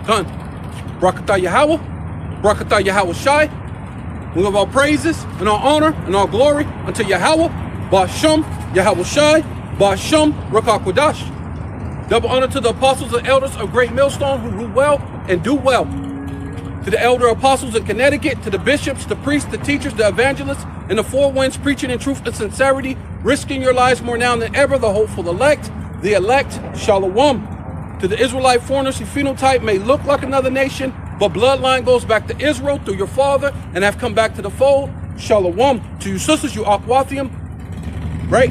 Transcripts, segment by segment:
Done. Barakatah Yahweh, Barakatah Yahweh Shai. We give all praises and all honor and all glory unto Yahweh, Ba'Shem, Yahweh Shai, Ba'Shem, Rakakwadash. Double honor to the apostles and elders of Great Millstone who rule well and do well. To the elder apostles in Connecticut, to the bishops, the priests, the teachers, the evangelists, and the four winds preaching in truth and sincerity, risking your lives more now than ever, the hopeful elect, Shalom. To the Israelite foreigners whose phenotype may look like another nation, but bloodline goes back to Israel through your father and have come back to the fold, Shalom. To you sisters, you Akwathium, right?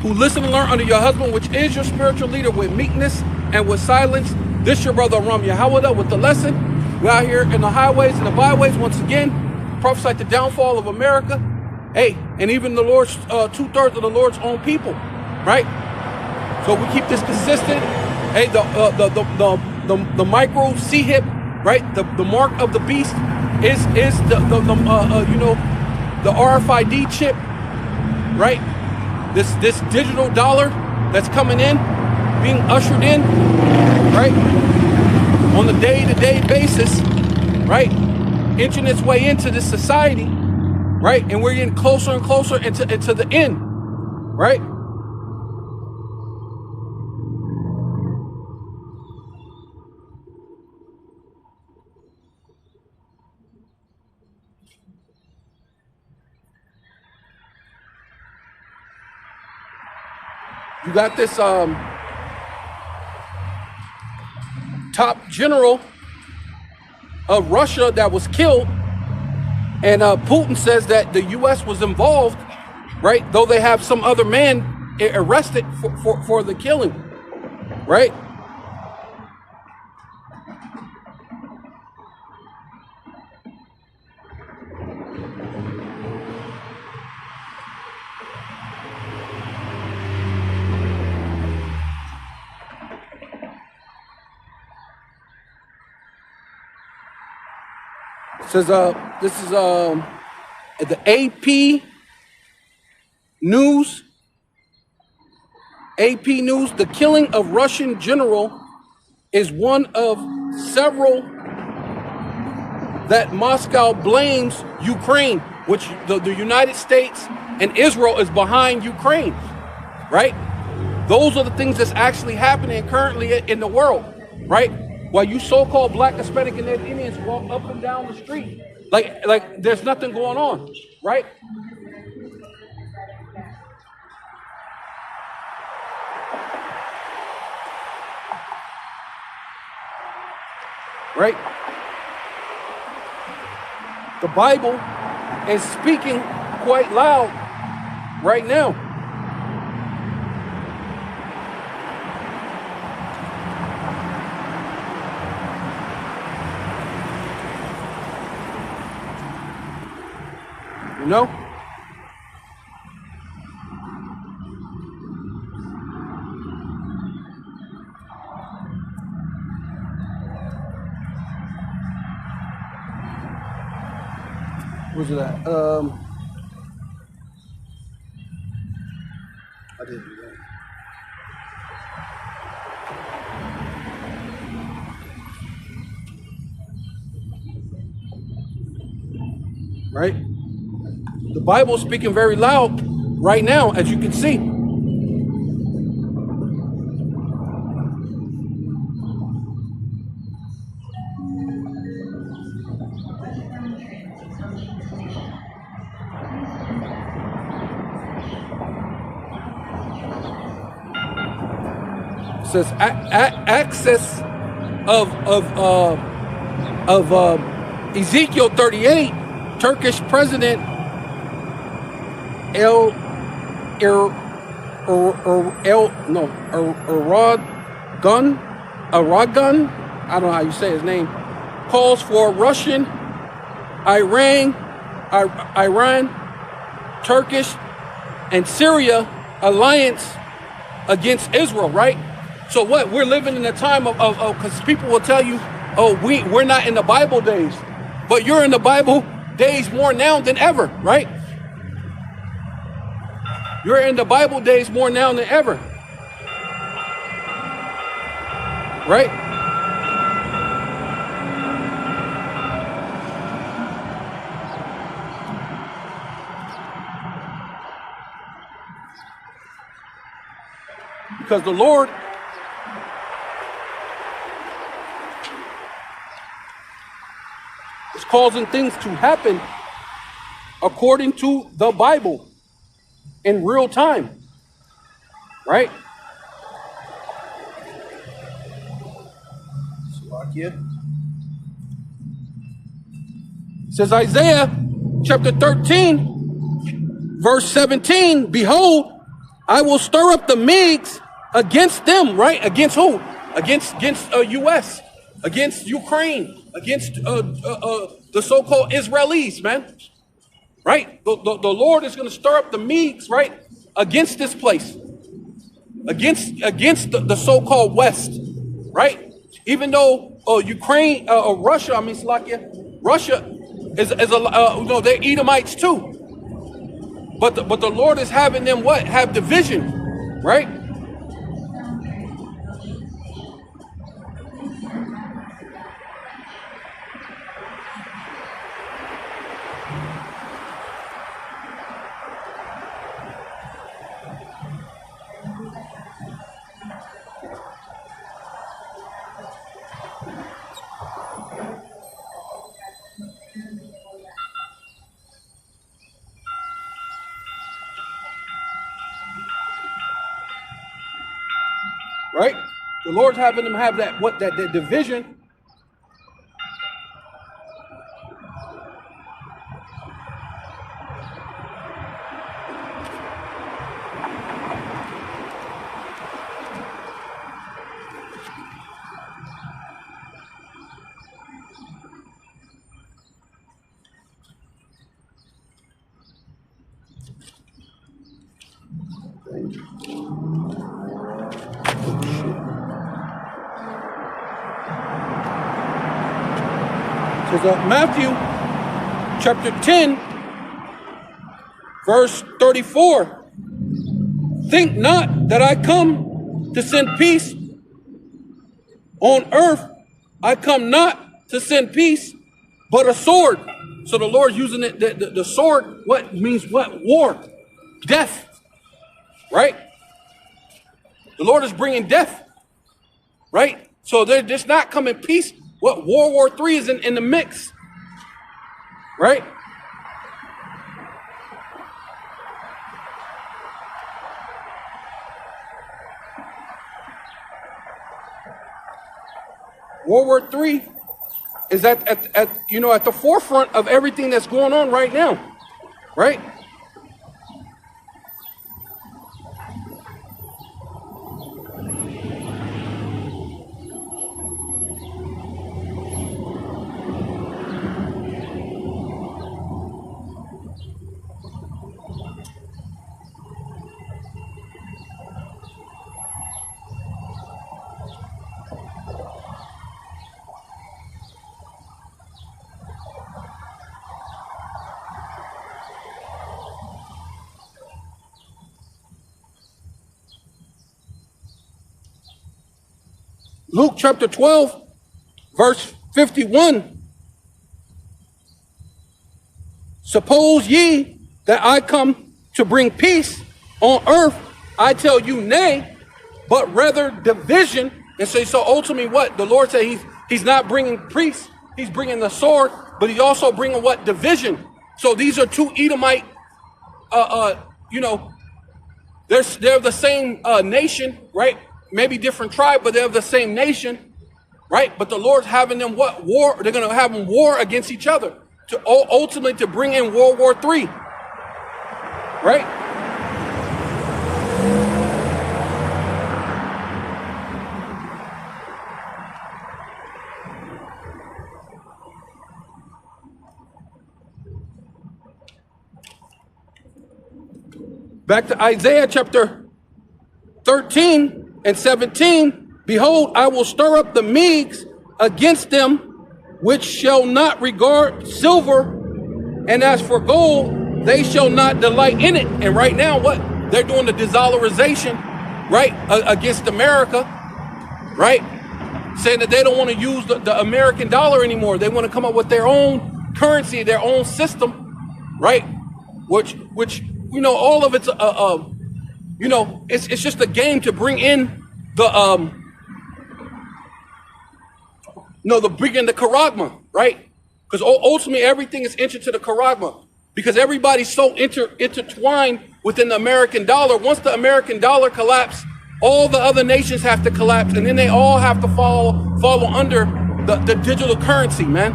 Who listen and learn under your husband, which is your spiritual leader, with meekness and with silence. This your brother Ram Yahweh with the lesson. We're out here in the highways and the byways once again, prophesy the downfall of America. Hey, and even the Lord's 2/3 of the Lord's own people, right? So we keep this consistent. Hey, the micro C-hip, right? The mark of the beast is the RFID chip, right? This digital dollar that's coming in, being ushered in, right? On a day-to-day basis, right? Inching its way into this society, right? And we're getting closer and closer into the end, right? You got this top general of Russia that was killed, and Putin says that the U.S. was involved, right? Though they have some other man arrested for the killing, right? Says this is the AP News. AP News. The killing of Russian general is one of several that Moscow blames Ukraine, which the United States and Israel is behind Ukraine, right? Those are the things that's actually happening currently in the world, right? While you so-called Black, Hispanic, and Native Indians walk up and down the street like there's nothing going on, right? Right? The Bible is speaking quite loud right now. You know? Where's it at? I did do that. Right? The Bible is speaking very loud right now, as you can see. It says access of Ezekiel 38, Turkish President Aragan, I don't know how you say his name, calls for Russian, Iran, Turkish, and Syria alliance against Israel, right? So what? We're living in a time of because people will tell you, oh, we're not in the Bible days, but you're in the Bible days more now than ever, right? You're in the Bible days more now than ever. Right? because the Lord is causing things to happen according to the Bible in real time, right? It says Isaiah chapter 13, verse 17, behold, I will stir up the Medes against them, right? Against who? Against U.S., against Ukraine, against the so-called Israelis, man. Right? The Lord is going to stir up the Medes, right? Against this place. Against the so-called West, right? Even though Ukraine, Russia, Russia is they're Edomites too. But the Lord is having them what? Have division, right? Right? The Lord's having them have that division. Matthew chapter 10, verse 34. Think not that I come to send peace on earth. I come not to send peace, but a sword. So the Lord's using it, the sword, what means what? War, death, right? The Lord is bringing death, right? So they're just not coming peace. What? World War III is in the mix, right? World War III is at the forefront of everything that's going on right now, right? Luke chapter 12, verse 51. Suppose ye that I come to bring peace on earth, I tell you nay, but rather division. And so ultimately what? The Lord said he's not bringing peace, he's bringing the sword, but he's also bringing what? Division. So these are two Edomite, they're the same nation, right? Maybe different tribe, but they're the same nation, right? But the Lord's having them what? War. They're going to have them war against each other to ultimately to bring in World War III, right? Back to Isaiah chapter 13 and 17, behold, I will stir up the Medes against them, which shall not regard silver, and as for gold, they shall not delight in it. And right now, what? They're doing the de-dollarization, right, against America, right? Saying that they don't want to use the American dollar anymore. They want to come up with their own currency, their own system, right? Which all of it's You know, it's just a game to bring in the bring in the charagma, right? Because ultimately everything is entered to the charagma, because everybody's so intertwined within the American dollar. Once the American dollar collapses, all the other nations have to collapse, and then they all have to follow under the digital currency, man.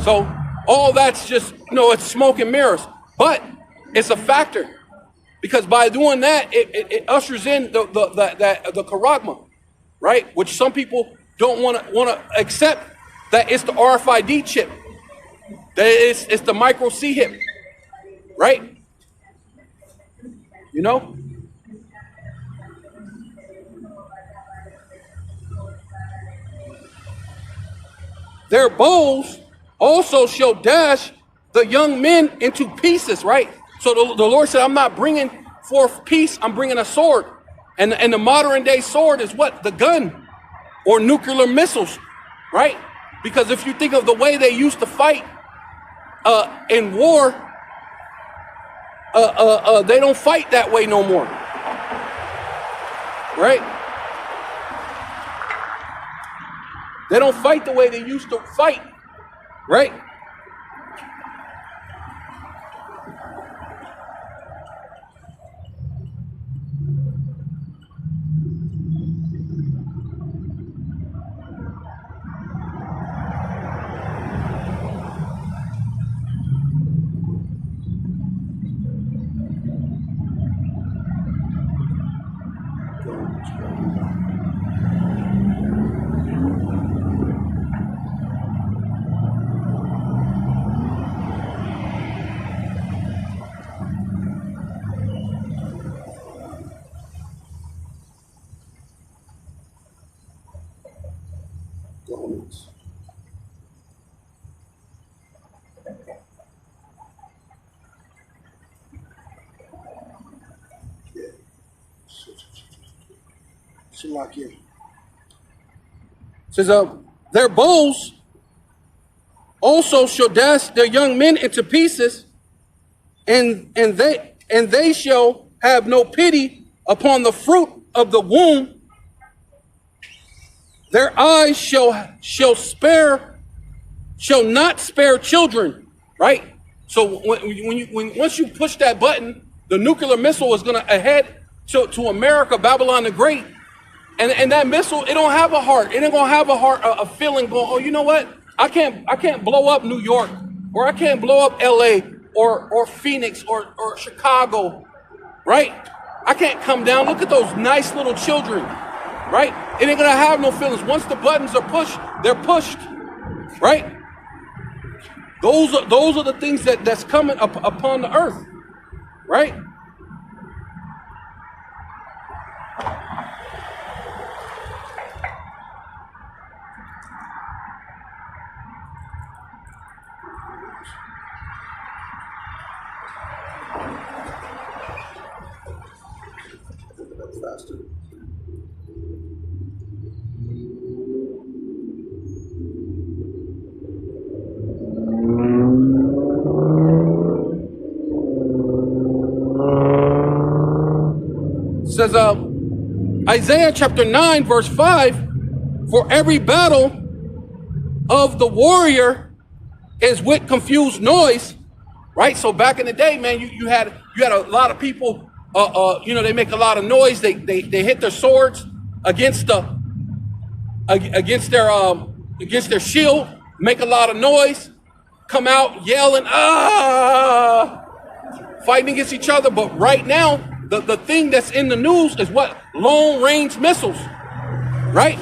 So all that's just, it's smoke and mirrors, but it's a factor, because by doing that, it ushers in the charagma, right? Which some people don't want to accept, that it's the RFID chip, that it's the micro C hip, right? You know? Their bows also shall dash the young men into pieces, right? So the Lord said, I'm not bringing forth peace, I'm bringing a sword. And the modern day sword is what? The gun or nuclear missiles, right? Because if you think of the way they used to fight in war, they don't fight that way no more, right? They don't fight the way they used to fight, right? Says, their bows also shall dash their young men into pieces, and they shall have no pity upon the fruit of the womb. Their eyes shall not spare children, right? So once you push that button, the nuclear missile is gonna head to America, Babylon the Great, and that missile, it don't have a heart. It ain't gonna have a feeling going, oh, you know what? I can't blow up New York, or I can't blow up LA, or Phoenix, or Chicago, right? I can't come down. Look at those nice little children, right? It ain't gonna have no feelings. Once the buttons are pushed, they're pushed, right? Those are the things that's coming upon the earth, right? Faster. It says, Isaiah chapter 9, verse 5, for every battle of the warrior is with confused noise, right? So back in the day, man, you had a lot of people, they make a lot of noise. They hit their swords against their shield, make a lot of noise, come out yelling, fighting against each other. But right now, the thing that's in the news is what? Long range missiles, right?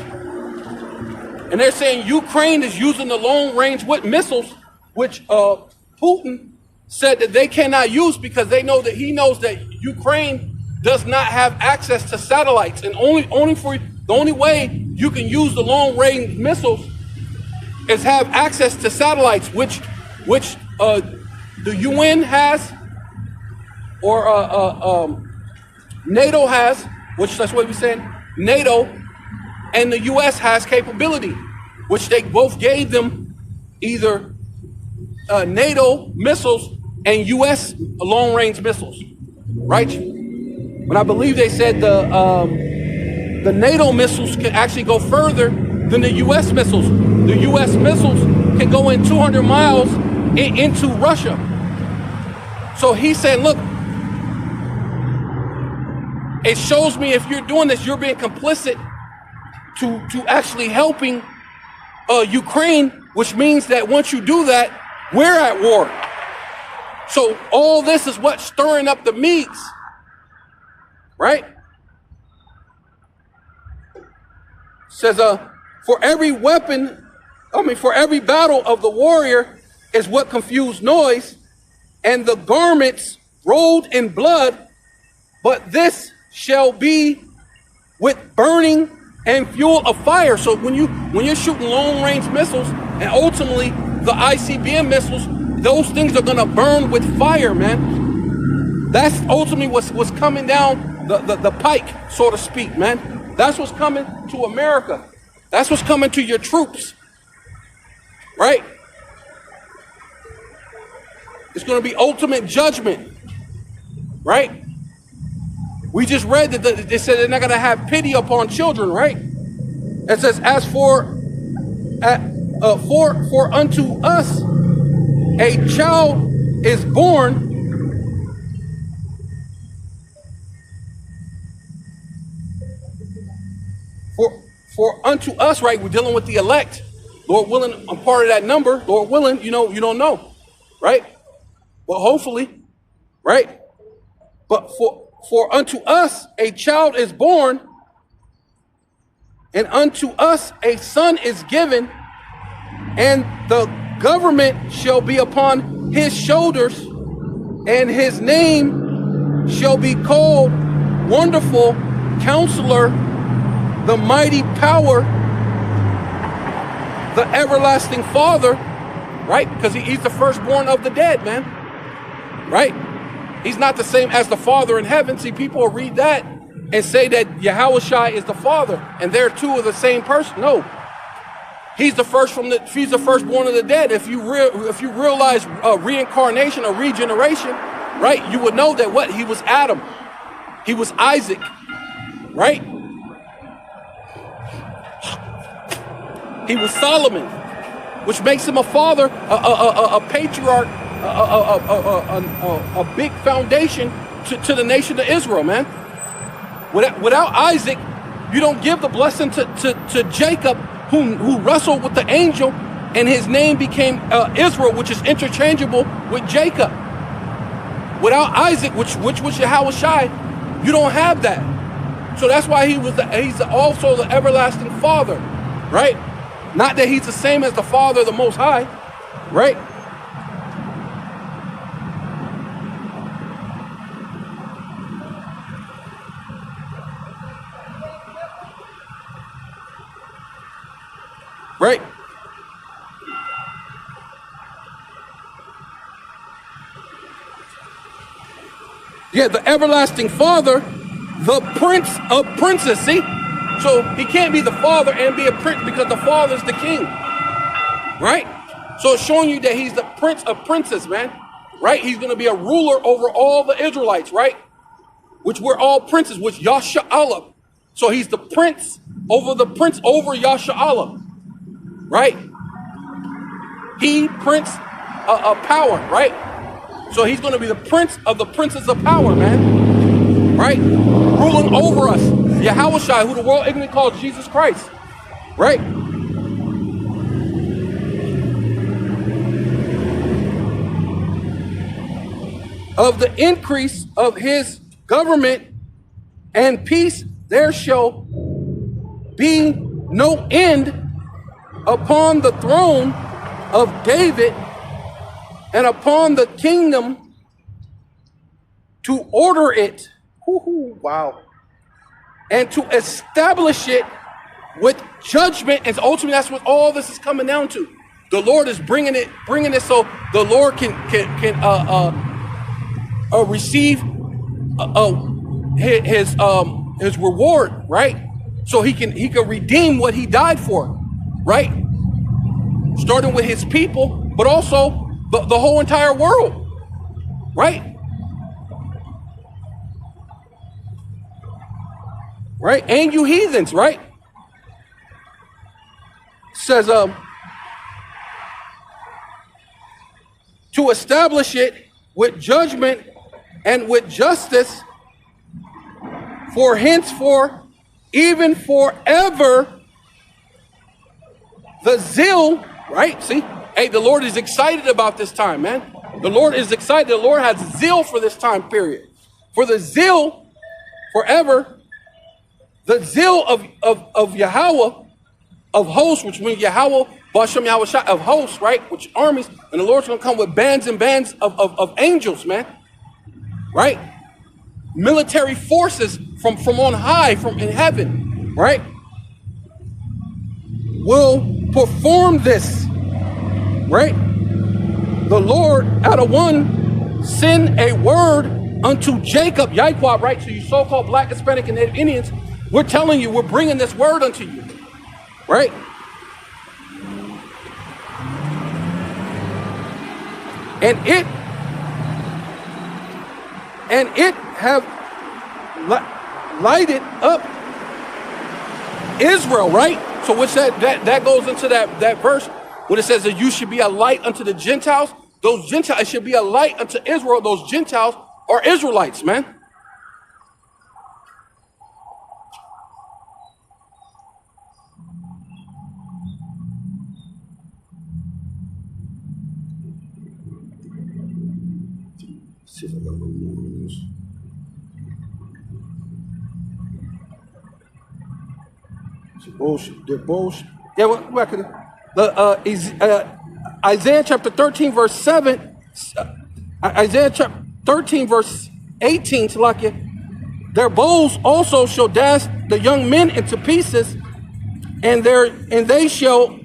And they're saying Ukraine is using the long range missiles, which Putin said that they cannot use because he knows that Ukraine does not have access to satellites, and the only way you can use the long range missiles is have access to satellites, which the UN has, or NATO has, which that's what we're saying. NATO and the US has capability, which they both gave them either NATO missiles and US long-range missiles, right? when I believe they said the NATO missiles can actually go further than the U.S. missiles. The U.S. missiles can go in 200 miles into Russia. So he said, look, it shows me if you're doing this, you're being complicit to actually helping Ukraine, which means that once you do that, we're at war. So all this is what's stirring up the Medes, right? Says, for every battle of the warrior is what confused noise, and the garments rolled in blood, but this shall be with burning and fuel of fire. So when you're shooting long range missiles and ultimately the ICBM missiles, those things are gonna burn with fire, man. That's ultimately what's coming down the pike, so to speak, man. That's what's coming to America. That's what's coming to your troops, right? It's gonna be ultimate judgment, right? We just read that they said they're not going to have pity upon children, right? It says, as for unto us a child is born, for unto us, right? We're dealing with the elect. Lord willing, I'm part of that number. Lord willing, you don't know, right? Well, hopefully, right? But for unto us a child is born, and unto us a son is given, and the government shall be upon his shoulders, and his name shall be called Wonderful Counselor, the Mighty Power, the Everlasting Father, right? Because he's the firstborn of the dead, man, right? He's not the same as the Father in heaven. See, people will read that and say that Yahushua is the Father, and they're two of the same person. No, he's the firstborn of the dead. If you realize reincarnation or regeneration, right, you would know that what he was Adam, he was Isaac, right? He was Solomon, which makes him a father, a patriarch, a big foundation to the nation of Israel, man. Without Isaac, you don't give the blessing to Jacob, who wrestled with the angel, and his name became Israel, which is interchangeable with Jacob. Without Isaac, which was Yahushua, you don't have that. So that's why he's also the everlasting Father, right? Not that he's the same as the Father, the Most High, right? Right? Yeah, the everlasting Father, the Prince of Princes. See? So he can't be the Father and be a prince because the Father's the king. Right? So it's showing you that he's the Prince of Princes, man. Right? He's going to be a ruler over all the Israelites, right? Which we're all princes, which Yasha-Allah. So he's the prince over Yasha-Allah. Right? He prince of power, right? So he's going to be the prince of the princes of power, man. Right? Ruling over us. Yahushua, who the world ignorantly calls Jesus Christ. Right? Of the increase of his government and peace, there shall be no end upon the throne of David and upon the kingdom to order it. Wow. And to establish it with judgment. And ultimately, that's what all this is coming down to. The Lord is bringing it so the Lord can receive his reward, right? So he can redeem what he died for, right? Starting with his people, but also the whole entire world, right? right? And you heathens, right? Says, to establish it with judgment and with justice for henceforth, even forever, the zeal, right? See, hey, the Lord is excited about this time, man. The Lord is excited. The Lord has zeal for this time period. For the zeal forever, the zeal of Yahweh, of hosts, which means Yahweh, Bashem Yahweh Shai, of hosts, right? Which armies, and the Lord's gonna come with bands and bands of angels, man. Right? Military forces from on high, from in heaven, right? Will perform this, right? The Lord out of one send a word unto Jacob, Yahweh, right? So you so-called Black, Hispanic, and Native Indians, we're telling you, we're bringing this word unto you, right? And it have lighted up Israel, right? So which that goes into that verse when it says that you should be a light unto the Gentiles. Those Gentiles, it should be a light unto Israel. Those Gentiles are Israelites, man. See if I got a little more on this. They're bullshit. Yeah, well, back to Isaiah chapter 13, verse 7. Isaiah chapter 13, verse 18, Salakia. Their bows also shall dash the young men into pieces, and they shall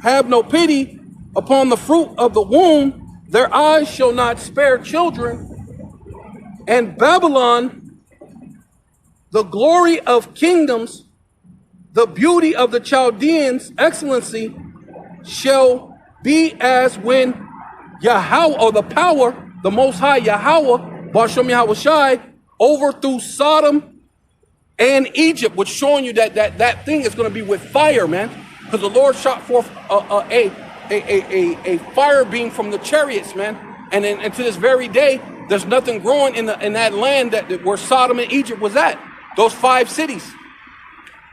have no pity upon the fruit of the womb. Their eyes shall not spare children. And Babylon, the glory of kingdoms, the beauty of the Chaldeans' excellency, shall be as when Yahweh, or the power, the Most High Yahweh, Bashem Yahweh Shai, overthrew Sodom and Egypt, which showing you that thing is going to be with fire, man, because the Lord shot forth a fire beam from the chariots, man, and to this very day, there's nothing growing in that land where Sodom and Egypt was at. Those 5 cities,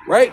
right?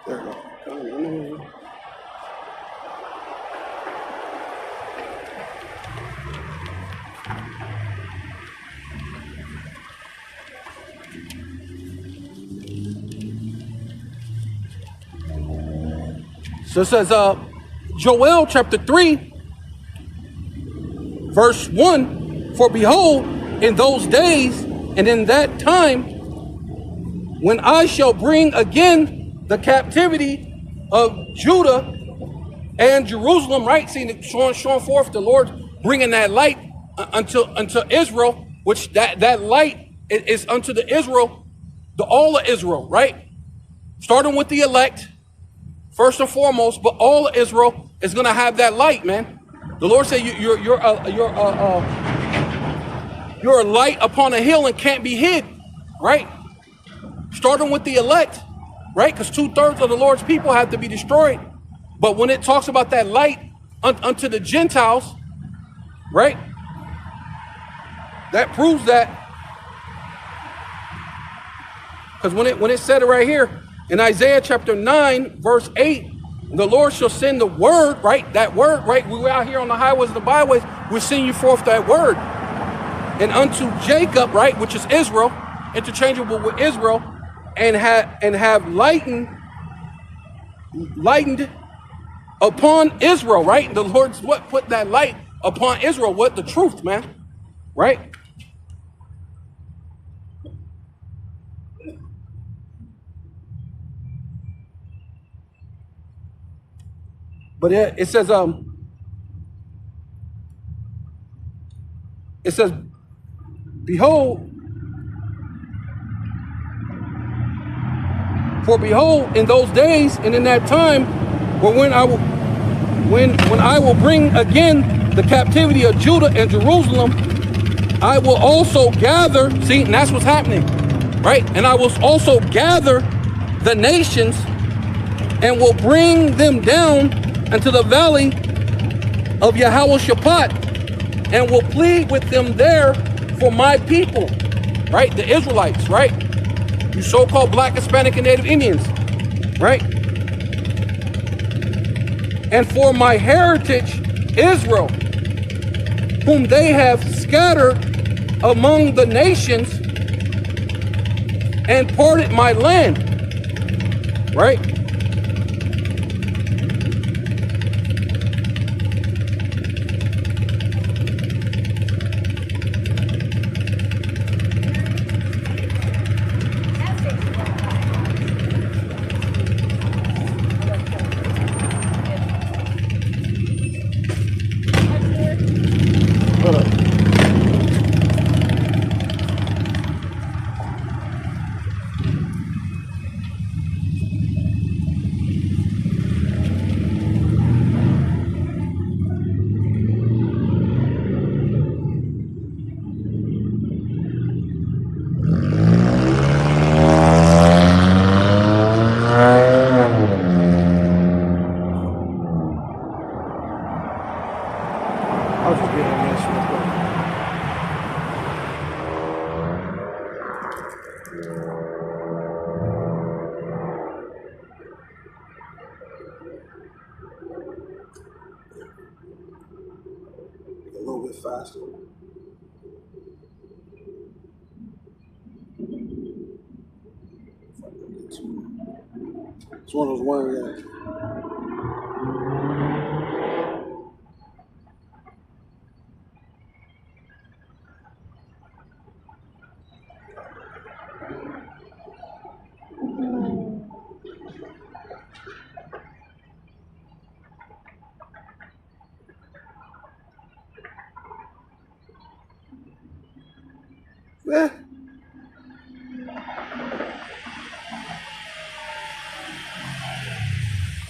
There we go. So it says, Joel chapter 3, verse 1, for behold, in those days and in that time, when I shall bring again the captivity of Judah and Jerusalem, right? See, showing forth the Lord bringing that light unto Israel, which that light is unto the Israel, all of Israel, right? Starting with the elect, first and foremost, but all of Israel is going to have that light, man. The Lord said you're a light upon a hill and can't be hid, right? Starting with the elect, right? Because 2/3 of the Lord's people have to be destroyed. But when it talks about that light unto the Gentiles, right? That proves that. Because when it said it right here in Isaiah chapter 9, verse 8, the Lord shall send the word, right? That word, right? We were out here on the highways and the byways. We'll send you forth that word. And unto Jacob, right? Which is Israel, interchangeable with Israel, and have lightened upon Israel, right? The Lord's what put that light upon Israel. What? The truth, man. Right? But it says, behold, for behold, in those days and in that time, when I will bring again the captivity of Judah and Jerusalem, I will also gather. See, and that's what's happening, right? And I will also gather the nations and will bring them down into the valley of Yehoshaphat, and will plead with them there for my people, right? The Israelites, right? You so-called Black, Hispanic, and Native Indians, right? And for my heritage, Israel, whom they have scattered among the nations and parted my land, right? Faster. It's one of those words.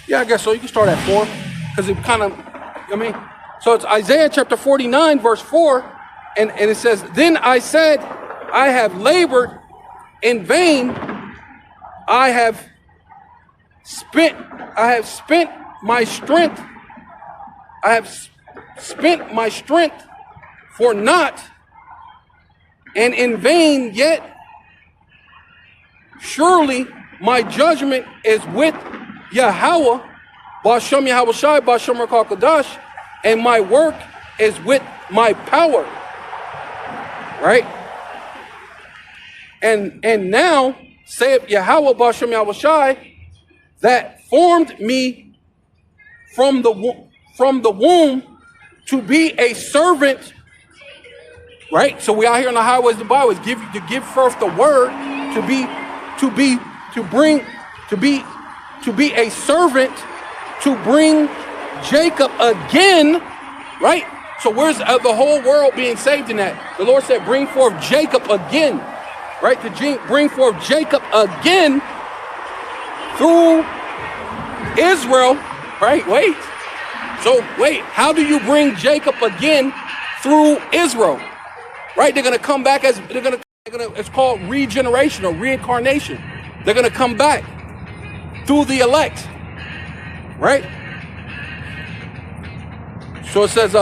Yeah, I guess so. You can start at 4, because it kind of, I mean, so it's Isaiah chapter 49, verse 4, and it says, then I said, I have labored in vain, I have spent my strength, for naught, and in vain yet. Surely my judgment is with Yahweh, Ba'ashem Yahushai, Ba'ashem Rakal Kadash, and my work is with my power. Right? And now saith Yahweh, Ba'ashem Yahushai, that formed me from the womb to be a servant. Right? So we out here on the highways, the byways, to give forth the word, to be a servant, to bring Jacob again, right? So where's the whole world being saved in that? The Lord said, bring forth Jacob again, right? To bring forth Jacob again through Israel, right? Wait. So wait, how do you bring Jacob again through Israel? Right? They're going to come back it's called regeneration or reincarnation. They're going to come back through the elect. Right? So it says,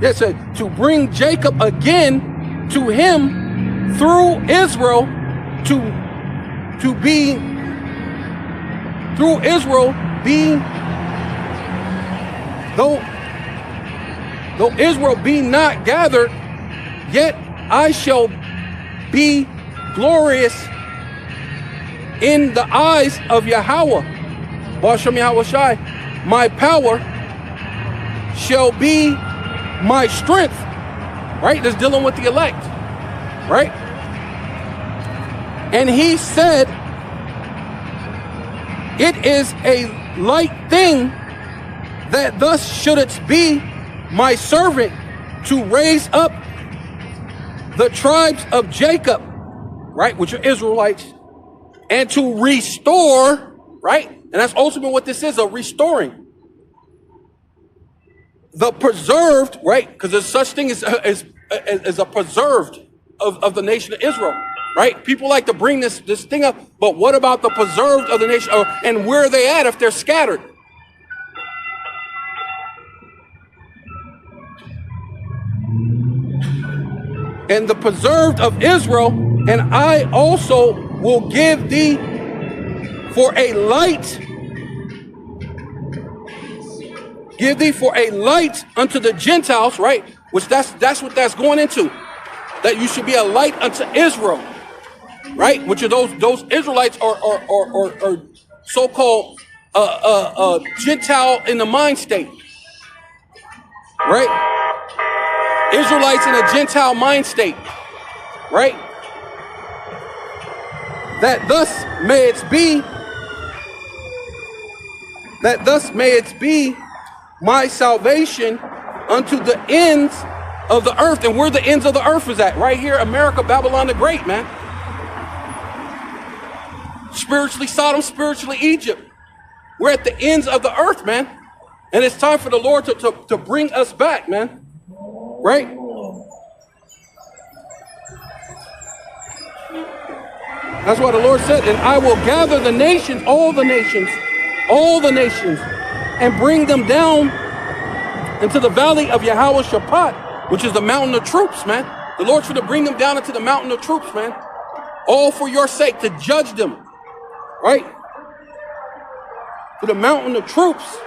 it said to bring Jacob again to him through Israel, to be through Israel, though Israel be not gathered, yet I shall be glorious in the eyes of Yahweh. Ba'ashem Yahweh Shai, my power shall be my strength. Right? That's dealing with the elect. Right? And he said, it is a light thing that thus should it be my servant to raise up the tribes of Jacob, right, which are Israelites, and to restore, right, and that's ultimately what this is, a restoring. The preserved, right, because there's such thing as a preserved of the nation of Israel, right? People like to bring this thing up, but what about the preserved of the nation, and where are they at if they're scattered? And the preserved of Israel, and I also will give thee for a light, unto the Gentiles, right? Which that's what that's going into. That you should be a light unto Israel, right? Which are those Israelites are so-called Gentile in the mind state, right? Israelites in a Gentile mind state, right? That thus may it be my salvation unto the ends of the earth. And where the ends of the earth is at? Right here, America, Babylon the Great, man. Spiritually Sodom, spiritually Egypt. We're at the ends of the earth, man. And it's time for the Lord to bring us back, man. Right? That's why the Lord said, and I will gather the nations, all the nations, and bring them down into the valley of Yahweh Shaphat, which is the mountain of troops, man. The Lord's going to bring them down into the mountain of troops, man. All for your sake, to judge them, right? To the mountain of troops,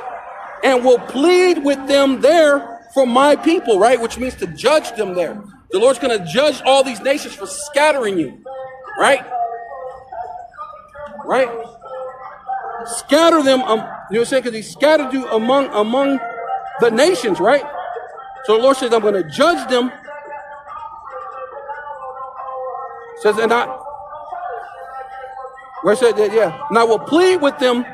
and will plead with them there for my people, right? Which means to judge them there. The Lord's going to judge all these nations for scattering you, right? Right? Scatter them, you know what I'm saying? Because he scattered you among the nations, right? So the Lord says, I'm going to judge them. Says, and I, where it said that, yeah, and I will plead with them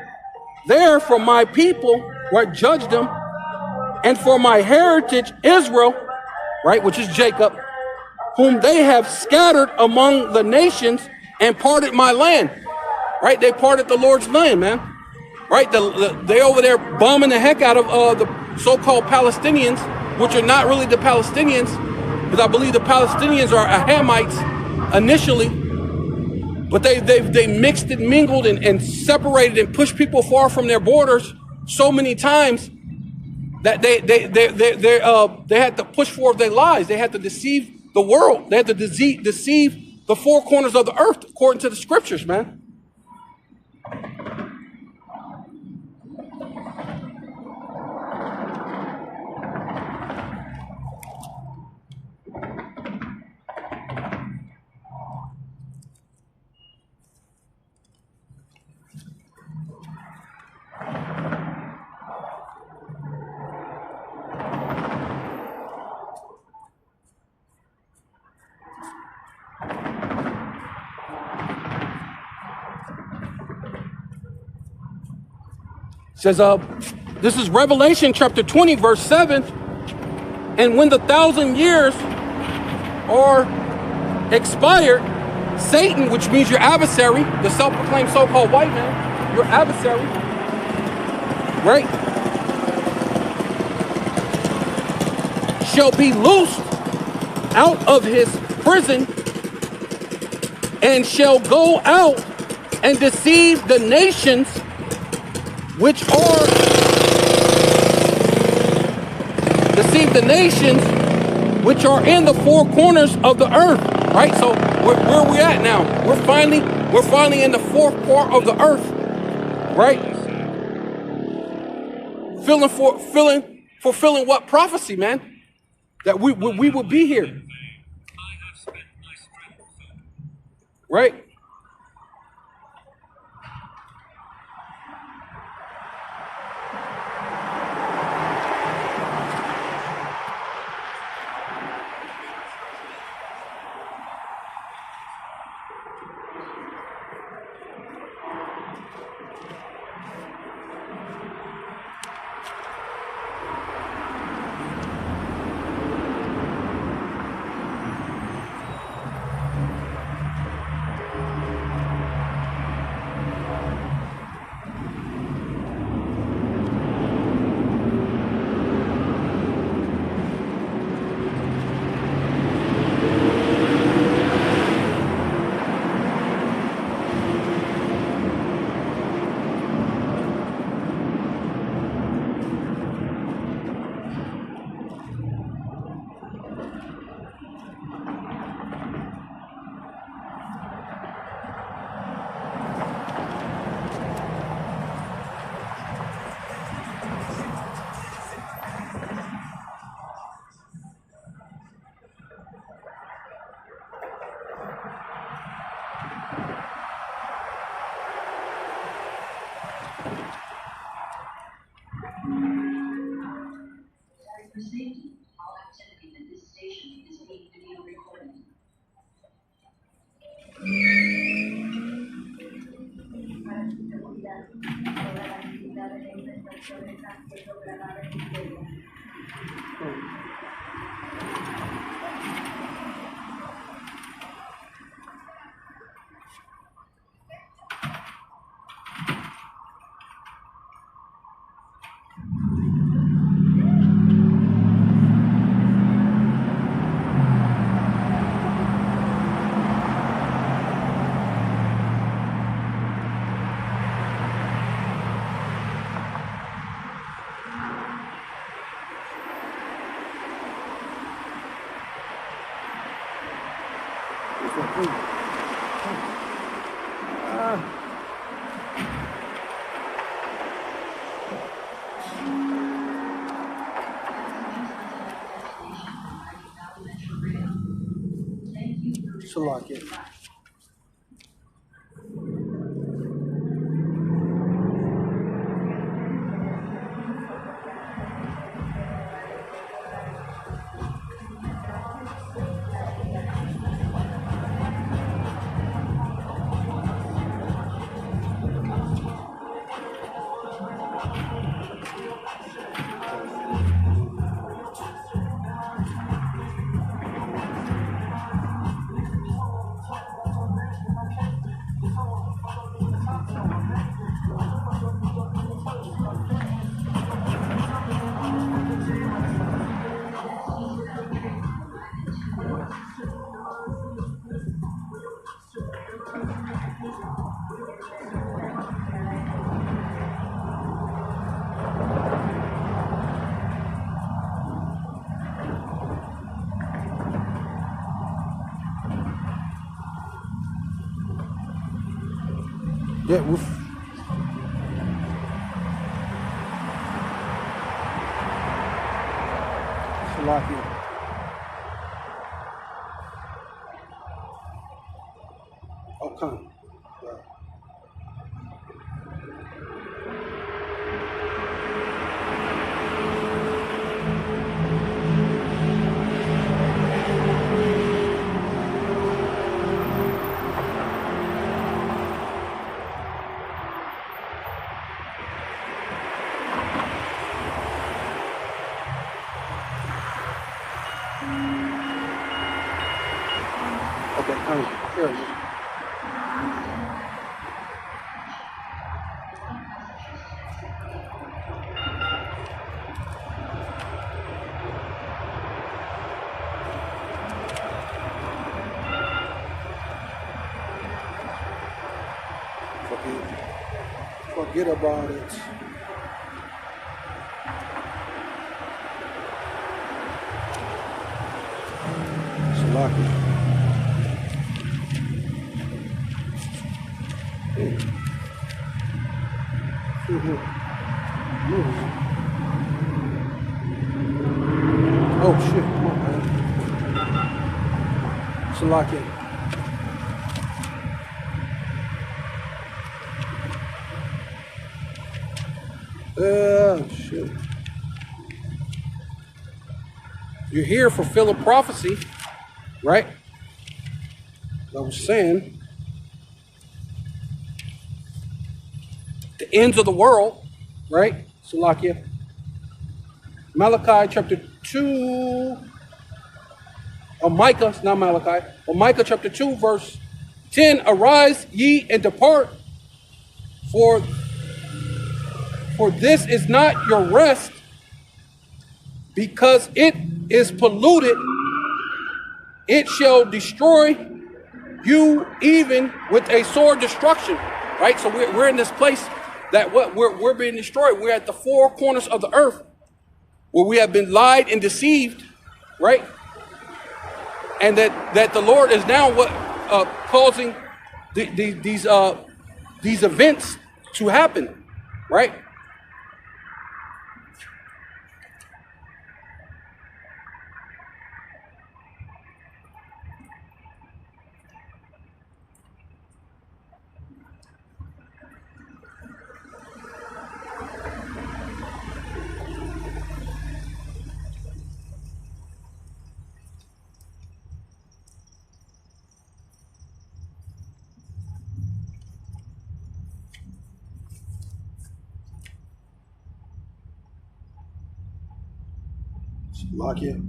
there for my people, right? Judge them. And for my heritage, Israel, right, which is Jacob, whom they have scattered among the nations and parted my land, right? They parted the Lord's land, man, right? They over there bombing the heck out of the so-called Palestinians, which are not really the Palestinians, because I believe the Palestinians are Hamites initially, but they mixed and mingled and separated and pushed people far from their borders so many times that they had to push forward their lies. They had to deceive the world. They had to deceive the four corners of the earth, according to the scriptures, man. Says, this is Revelation chapter 20, verse 7. And when the 1,000 years are expired, Satan, which means your adversary, the self-proclaimed so-called white man, your adversary, right, shall be loosed out of his prison and shall go out and deceive the nations which are in the four corners of the earth, right? So where are we at now? We're finally in the fourth part of the earth, right? Fulfilling what prophecy, man? That we will be here, right? For safety, all activity at this station is being video recorded. Salakia. Yeah, woof. Salakia. Okay. Okay, come. Here we go. Forget about it. Salakia. Oh shit, come on, man. Salakia. Shit. You're here fulfilling prophecy, right? I was saying, the ends of the world, right? Salakia. Malachi chapter 2, or Micah, it's not Malachi, or Micah chapter 2, verse 10, arise ye and depart, for this is not your rest, because it is polluted, it shall destroy you even with a sword destruction, right? So we're in this place that we're being destroyed. We're at the four corners of the earth where we have been lied and deceived, right? And that the Lord is now causing these events to happen, right? Salakia.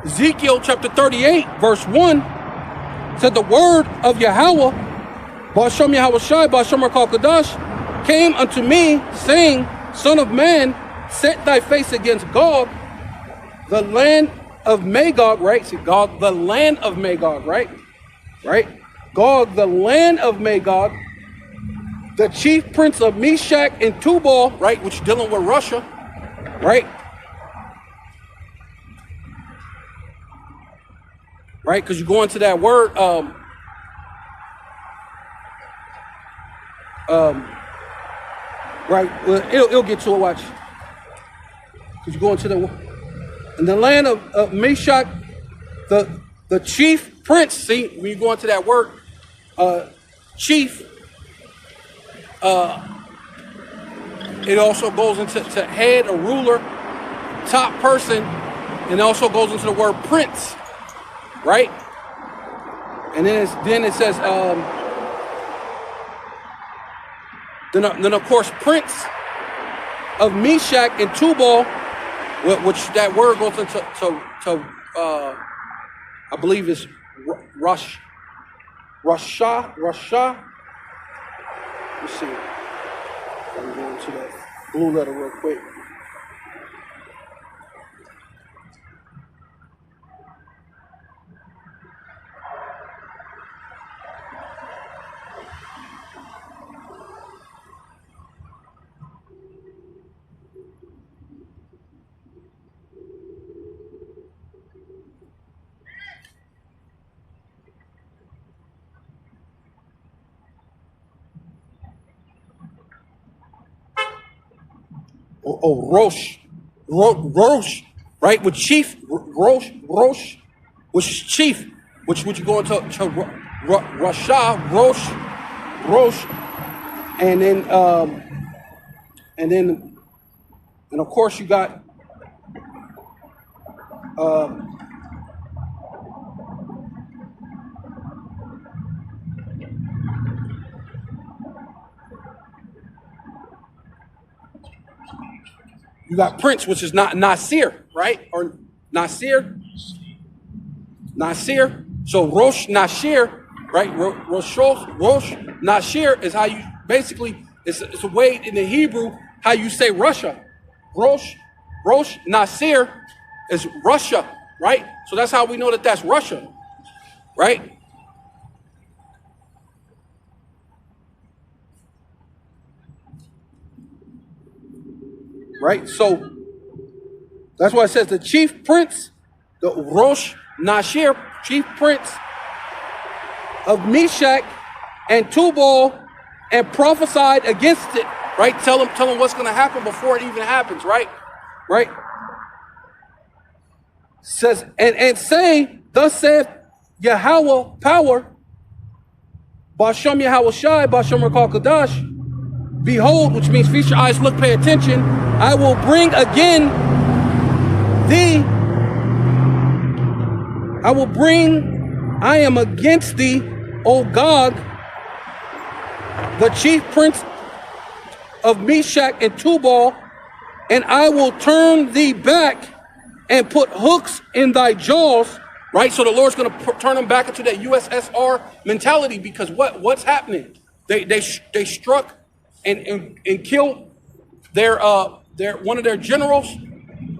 Ezekiel chapter 38, verse 1 said the word of Yahweh, Ba'ashem Yahweh Shai, Ba'ashem Rakal Kadash, came unto me, saying, Son of man, set thy face against Gog, the land of Magog, right? See, Gog, the land of Magog, right? Right? Gog, the land of Magog, the chief prince of Meshach and Tubal, right? Which is dealing with Russia, right? Right? Because you go into that word, right? Well, it'll get to it, watch. Because you go into the land of Meshach, the chief prince. See, when you go into that word, chief, it also goes into head, a ruler, top person, and it also goes into the word prince, right? And then it says, then of course prince of Meshach and Tubal, which that word goes into I believe is Russia. Let's see. I'm going to that blue letter real quick. Rosh, right? With chief, Rosh, which is chief, which you go into Rasha, Rosh, and of course you got prince, which is not Nasir, right? Or Nasir. So Rosh Nasir, right? Rosh Nasir is how you basically, it's a way in the Hebrew how you say Russia. Rosh Nasir is Russia, right? So that's how we know that that's Russia, right? Right? So that's why it says the chief prince, the Rosh Nasir, chief prince of Meshach and Tubal, and prophesied against it, right? Tell them what's going to happen before it even happens, right? Right? Says, and say, thus saith Yahweh power, Ba'ashem Yahweh Shai, Ba'ashem Rakal Kadash, behold, which means feast your eyes, look, pay attention, I will bring again I am against thee, O Gog, the chief prince of Meshach and Tubal, and I will turn thee back and put hooks in thy jaws, right? So the Lord's going to turn them back into that USSR mentality, because what's happening? They struck and killed their one of their generals,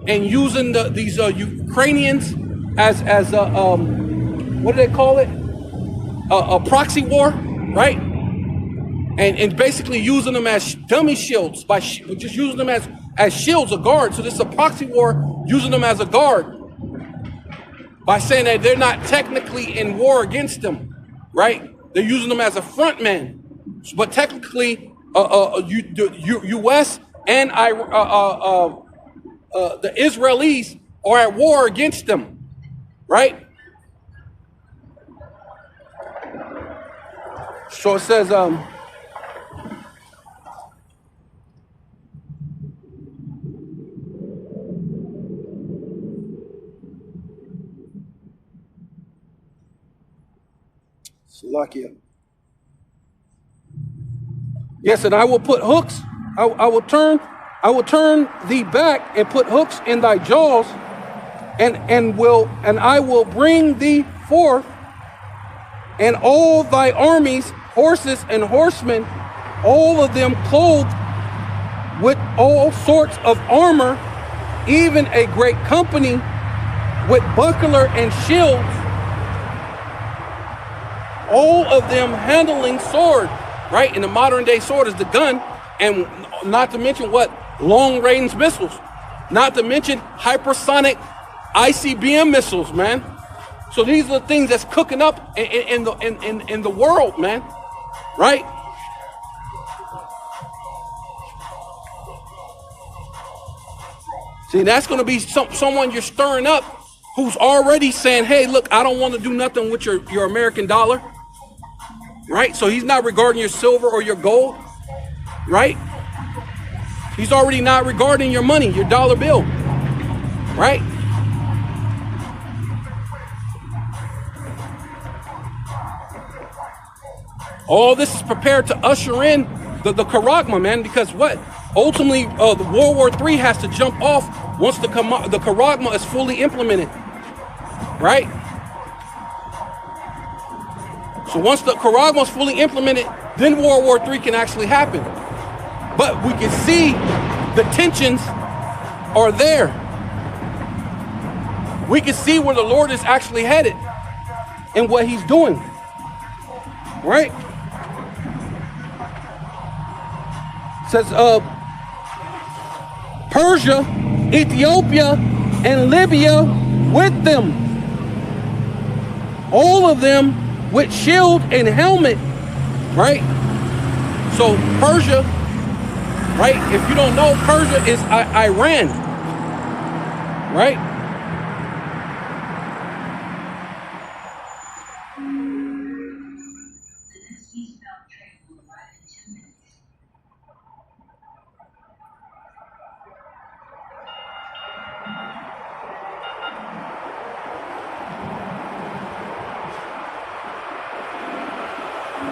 and using these Ukrainians as what do they call it? A proxy war, right? And basically using them as dummy shields, just using them as shields, a guard. So this is a proxy war, using them as a guard, by saying that they're not technically in war against them, right? They're using them as a front man, but technically the U.S. and the Israelis are at war against them, right? So it says, Salakia. Yes, and I will put hooks. I will turn thee back and put hooks in thy jaws, and I will bring thee forth, and all thy armies, horses and horsemen, all of them clothed with all sorts of armor, even a great company with buckler and shields, all of them handling sword, right? In the modern day, sword is the gun, and not to mention what? Long range missiles, not to mention hypersonic ICBM missiles, man. So these are the things that's cooking up in the world, man, right? See, that's going to be someone you're stirring up who's already saying, hey, look, I don't want to do nothing with your American dollar, right? So he's not regarding your silver or your gold, right? He's already not regarding your money, your dollar bill, right? All this is prepared to usher in the Karagma, man, because what? Ultimately, the World War III has to jump off once the Karagma is fully implemented, right? So once the Karagma is fully implemented, then World War III can actually happen. But we can see the tensions are there. We can see where the Lord is actually headed and what he's doing, right? It says, Persia, Ethiopia, and Libya with them. All of them with shield and helmet, right? So Persia, right? If you don't know, Persia is Iran, right? The next eastbound train will arrive in 10 minutes.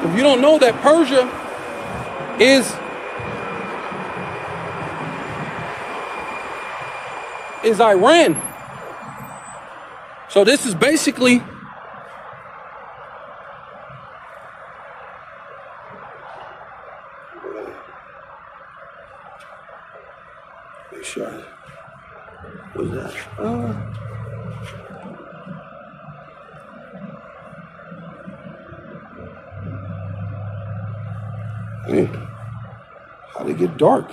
If you don't know that Persia is Iran. So this is basically Make sure. What's that? Man, how'd it get dark?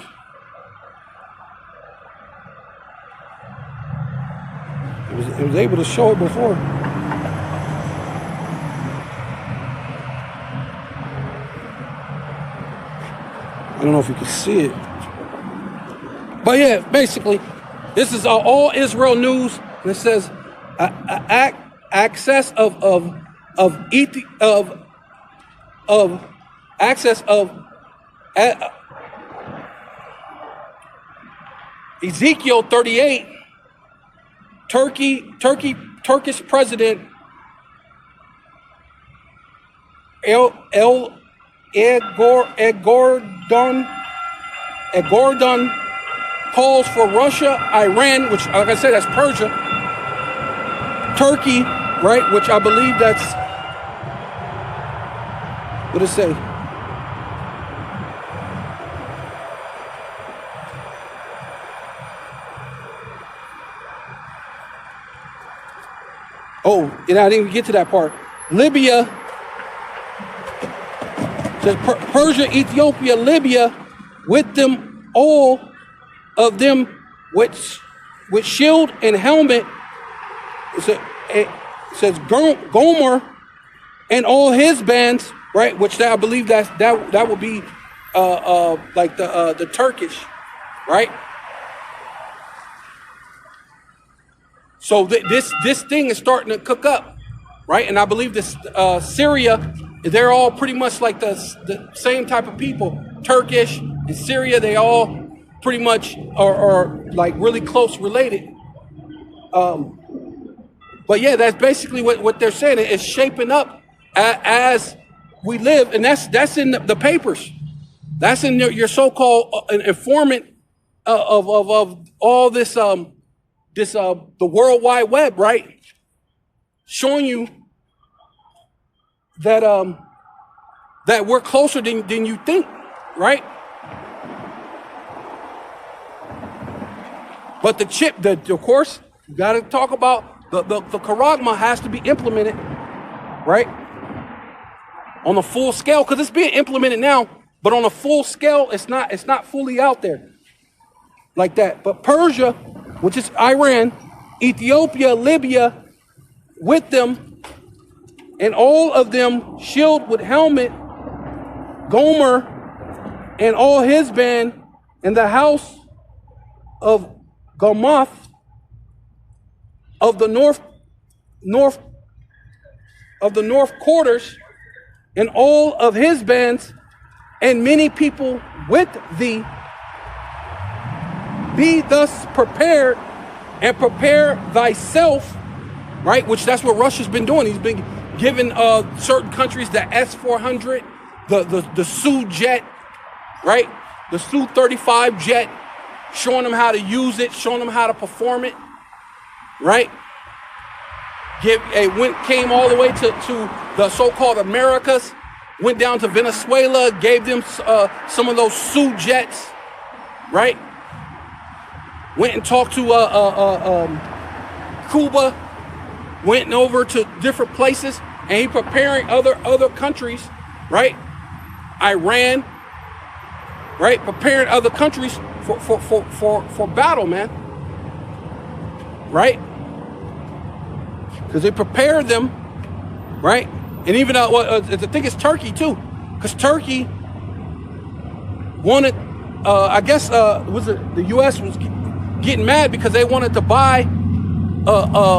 It was able to show it before. I don't know if you can see it. But yeah, basically, this is all Israel news, and it says access of Ezekiel 38. Turkish president Erdogan calls for Russia, Iran, which, like I said, that's Persia, Turkey, right, which I believe that's, what does it say? Oh, and I didn't even get to that part. Libya, says Persia, Ethiopia, Libya, with them, all of them with shield and helmet. It says Gomer and all his bands, right? Which I believe that would be like the Turkish, right? So this thing is starting to cook up, right? And I believe this Syria, they're all pretty much like the same type of people. Turkish and Syria, they all pretty much are like really close related. But yeah, that's basically what they're saying. It's shaping up as we live, and that's in the papers. That's in your so-called informant of all this the World Wide Web, right? Showing you that that we're closer than you think, right? But the chip, of course, you got to talk about the charagma has to be implemented, right? On a full scale, because it's being implemented now, but on a full scale, it's not fully out there like that. But Persia, which is Iran, Ethiopia, Libya, with them, and all of them shield with helmet, Gomer and all his band, in the house of Gomoth of the north quarters, and all of his bands, and many people with thee. Be thus prepared, and prepare thyself, right? Which that's what Russia's been doing. He's been giving certain countries the S-400, the Su jet, right? The Su-35 jet, showing them how to use it, showing them how to perform it, right? Came all the way to the so-called Americas, went down to Venezuela, gave them some of those Su jets, right? Went and talked to Cuba, went over to different places, and he preparing other countries, right? Iran, right? Preparing other countries for battle, man, right? Because they prepared them, right? And even I think it's Turkey too, because Turkey wanted, I guess, the U.S. was getting mad because they wanted to buy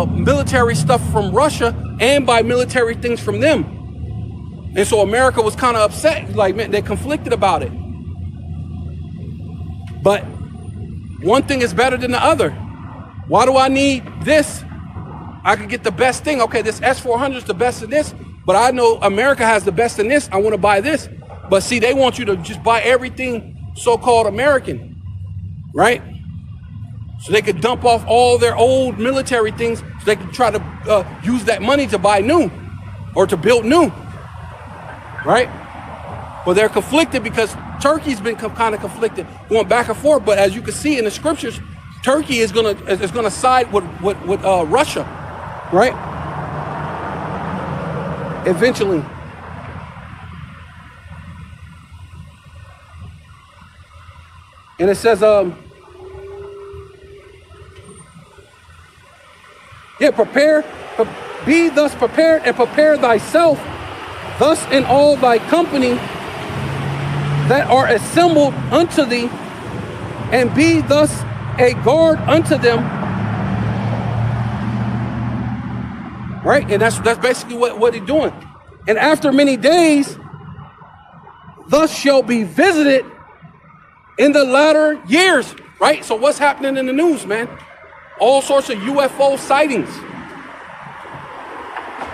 military stuff from Russia and buy military things from them, and so America was kind of upset. Like, man, they conflicted about it. But one thing is better than the other. Why do I need this? I could get the best thing. Okay, this S-400 is the best in this, but I know America has the best in this. I want to buy this. But see, they want you to just buy everything so-called American, right? So they could dump off all their old military things, so they could try to use that money to buy new or to build new, right? But they're conflicted because Turkey's been kind of conflicted, going back and forth. But as you can see in the scriptures, Turkey is gonna side with Russia, right? Eventually. And it says, be thus prepared, and prepare thyself, thus in all thy company that are assembled unto thee, and be thus a guard unto them. Right? And that's basically what he's doing. And after many days, thus shall be visited in the latter years. Right? So what's happening in the news, man? All sorts of UFO sightings.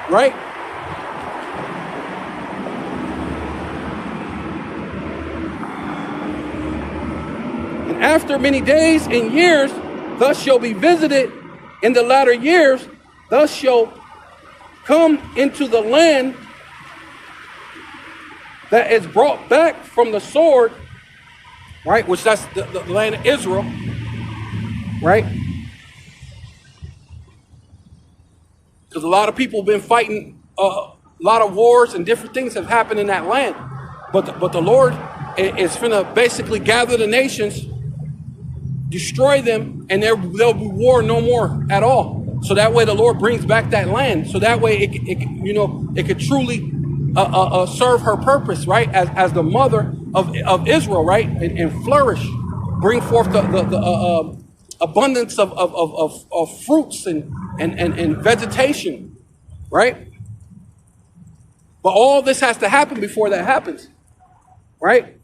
Right? And after many days and years, thus shall be visited in the latter years, thus shall come into the land that is brought back from the sword, right? Which that's the land of Israel, right? Because a lot of people have been fighting, a lot of wars and different things have happened in that land. But the Lord is finna basically gather the nations, destroy them, and there'll be war no more at all. So that way the Lord brings back that land. So that way it could truly serve her purpose, right? As the mother of Israel, right? And flourish, bring forth the abundance of fruits and vegetation, right? But all this has to happen before that happens, right?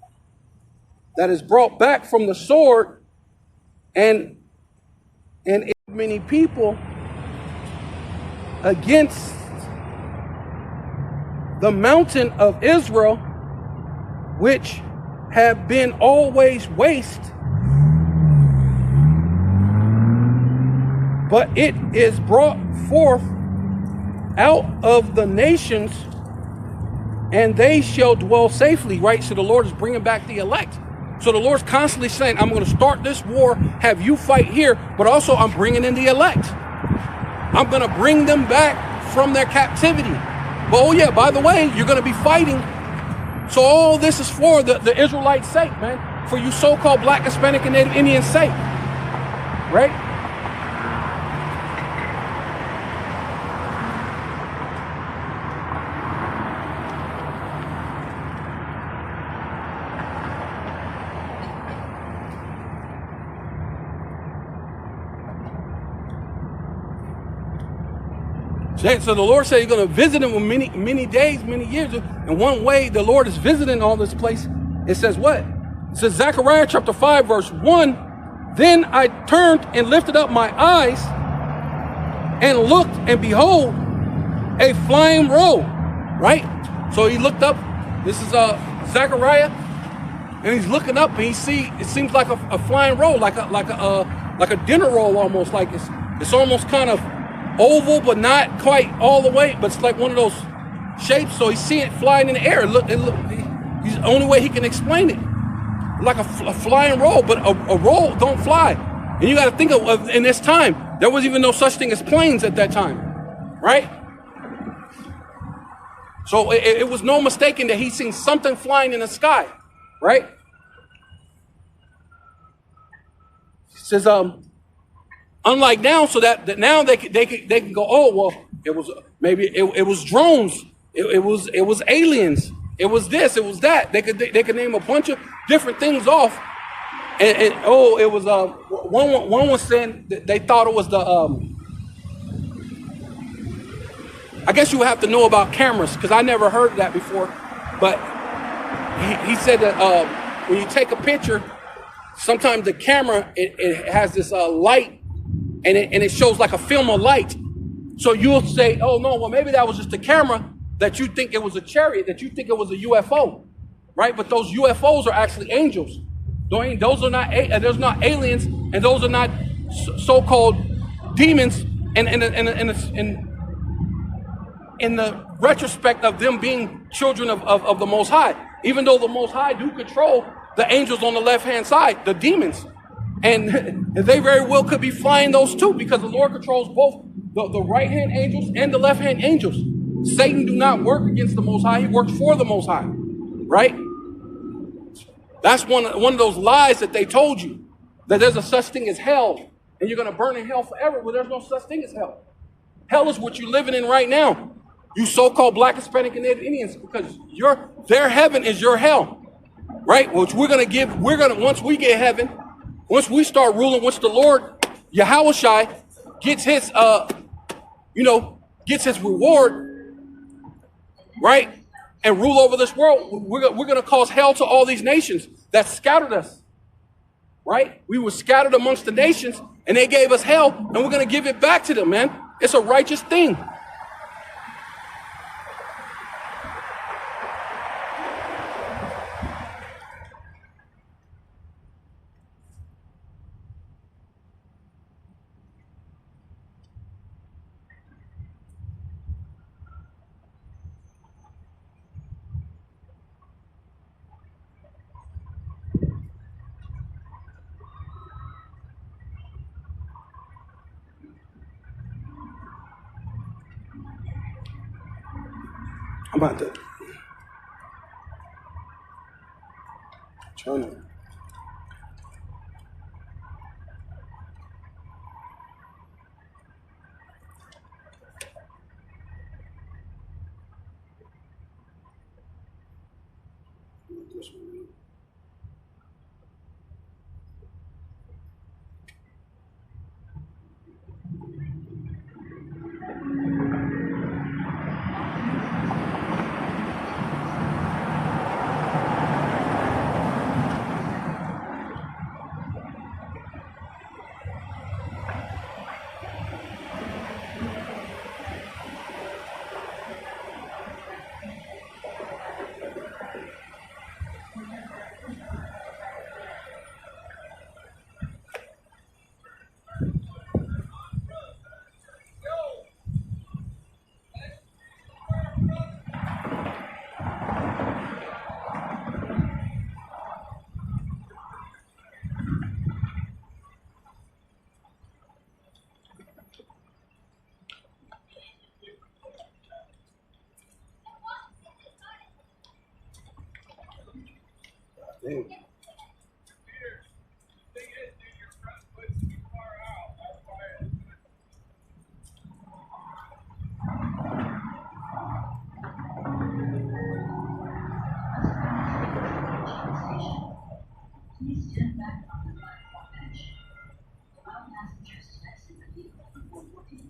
That is brought back from the sword, and many people against the mountain of Israel, which have been always waste, but it is brought forth out of the nations, and they shall dwell safely, right? So the Lord is bringing back the elect. So the Lord's constantly saying, I'm going to start this war, have you fight here, but also I'm bringing in the elect. I'm going to bring them back from their captivity. But oh yeah, by the way, you're going to be fighting. So all this is for the Israelites' sake, man. For you so-called Black, Hispanic, and Native Indians' sake. Right? So the Lord said he's going to visit them with many days, many years. And one way the Lord is visiting all this place, it says what? It says Zechariah chapter 5, verse 1. Then I turned and lifted up my eyes and looked, and behold, a flying roll. Right? So he looked up. This is Zechariah. And he's looking up and he see, it seems like a flying roll, like a dinner roll almost. Like it's almost kind of oval, but not quite all the way, but it's like one of those shapes. So he's seeing it flying in the air. Look, he's the only way he can explain it. Like a flying roll, but a roll don't fly. And you got to think of in this time, there was even no such thing as planes at that time, right? So it was no mistaking that he seen something flying in the sky, right? It says, unlike now, so that now they can go, oh well, it was maybe it was drones, it was aliens, it was this, it was that. They could name a bunch of different things off, and oh, it was one was saying that they thought it was the I guess you would have to know about cameras because I never heard that before, but he said that when you take a picture, sometimes the camera it has this light. And it shows like a film of light. So you'll say, oh no, well maybe that was just a camera, that you think it was a chariot, that you think it was a UFO, right? But those UFOs are actually angels. Those are not, there's not aliens, and those are not so-called demons. And in the retrospect of them being children of the Most High, even though the Most High do control the angels on the left-hand side, the demons. And they very well could be flying those too, because the Lord controls both the right-hand angels and the left-hand angels. Satan do not work against the Most High. He works for the Most High, right? That's one of those lies that they told you, that there's a such thing as hell, and you're going to burn in hell forever. Well, there's no such thing as hell. Hell is what you're living in right now. You so-called Black, Hispanic, and Native Indians, because their heaven is your hell, right? Which once we get heaven, once we start ruling, once the Lord, Yahushua, gets his, gets his reward, right? And rule over this world, we're going to cause hell to all these nations that scattered us, right? We were scattered amongst the nations, and they gave us hell, and we're going to give it back to them, man. It's a righteous thing. I'm about to turn it. Damn. Please stand back on the platform bench. Allow passengers to exit the vehicle before boarding.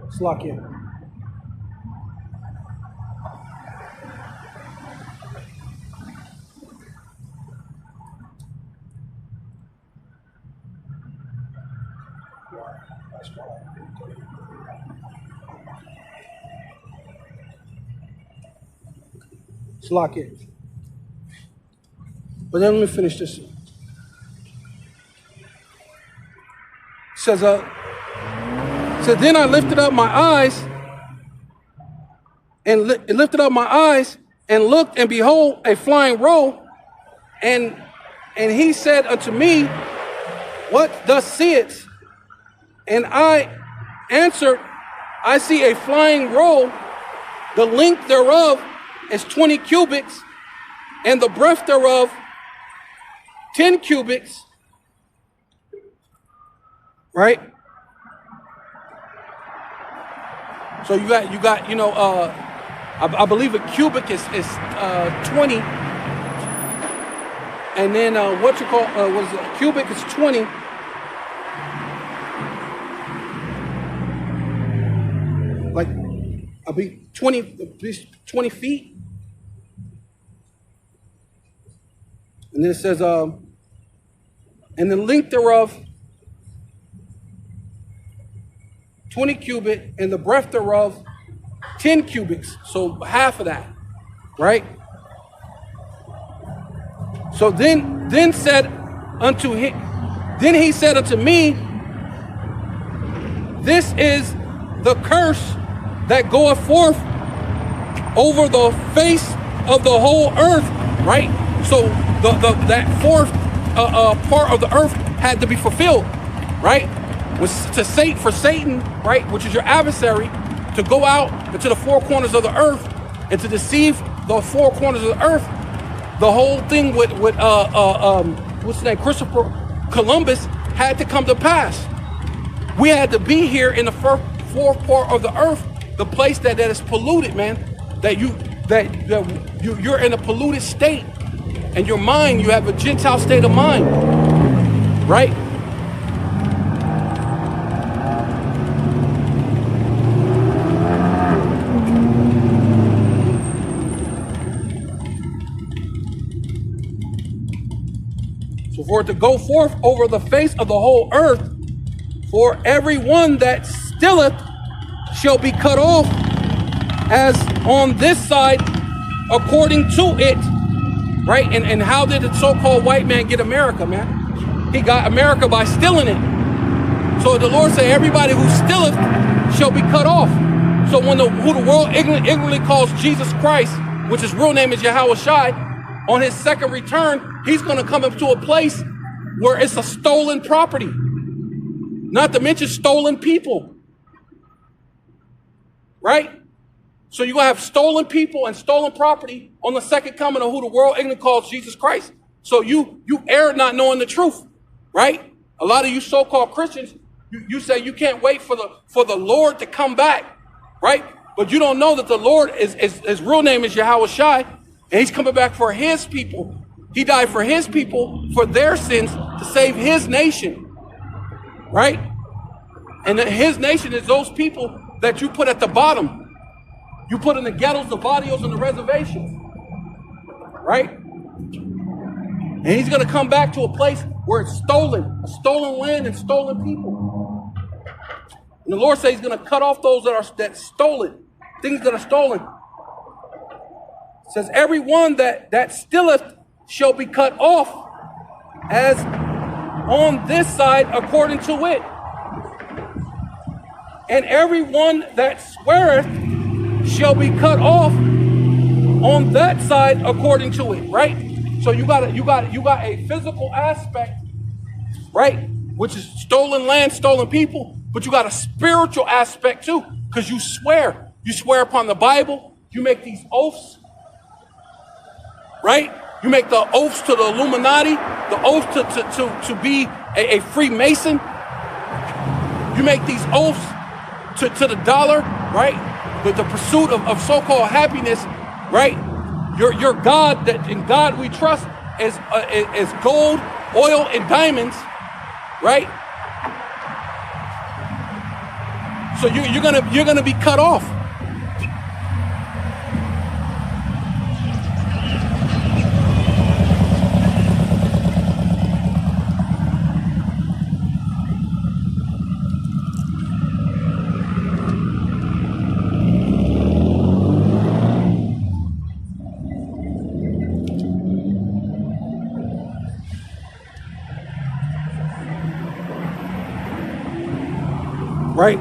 Let's lock in. Let's lock in. But then let me finish this. It says, so then I lifted up my eyes and looked, and behold, a flying roll. And he said unto me, what thus seest? And I answered, I see a flying roll. The length thereof is 20 cubits, and the breadth thereof 10 cubits. Right? So you got, you know, I believe a cubic is 20, and then what you call was a cubic is 20. Like, I'll be 20 feet, and then it says, and the length thereof 20 cubit, and the breadth thereof 10 cubits, so half of that, right? So then he said unto me, this is the curse that goeth forth over the face of the whole earth, right? So that fourth part of the earth had to be fulfilled, right? Was for Satan, right, which is your adversary, to go out into the four corners of the earth and to deceive the four corners of the earth. The whole thing with what's his name, Christopher Columbus, had to come to pass. We had to be here in the fourth part of the earth, the place that is polluted, man. That you're in a polluted state, and your mind, you have a Gentile state of mind, right? So for it to go forth over the face of the whole earth, for every one that stilleth shall be cut off, as on this side, according to it, right? And how did the so-called white man get America, man? He got America by stealing it. So the Lord said, everybody who stealeth shall be cut off. So when who the world ignorantly calls Jesus Christ, which his real name is Yahweh Shai, on his second return, he's going to come up to a place where it's a stolen property. Not to mention stolen people. Right? So you're going to have stolen people and stolen property on the second coming of who the world ignorantly calls Jesus Christ. So you err not knowing the truth. Right? A lot of you so-called Christians, you say you can't wait for the Lord to come back. Right? But you don't know that the Lord his real name is Yahweh Shai, and he's coming back for his people. He died for his people, for their sins, to save his nation. Right? And his nation is those people that you put at the bottom. You put in the ghettos, the barrios, and the reservations. Right? And he's going to come back to a place where it's stolen land and stolen people. And the Lord says he's going to cut off those that stolen, things that are stolen. It says, everyone that stealeth shall be cut off, as on this side according to it. And everyone that sweareth shall be cut off on that side according to it. Right? So you got a physical aspect, right? Which is stolen land, stolen people. But you got a spiritual aspect too, because you swear. You swear upon the Bible. You make these oaths, right? You make the oaths to the Illuminati, the oath to be a Freemason. You make these oaths to the dollar, right? The pursuit of so-called happiness, right? Your God, that in God we trust, is gold, oil, and diamonds, right? So you're gonna be cut off. Right?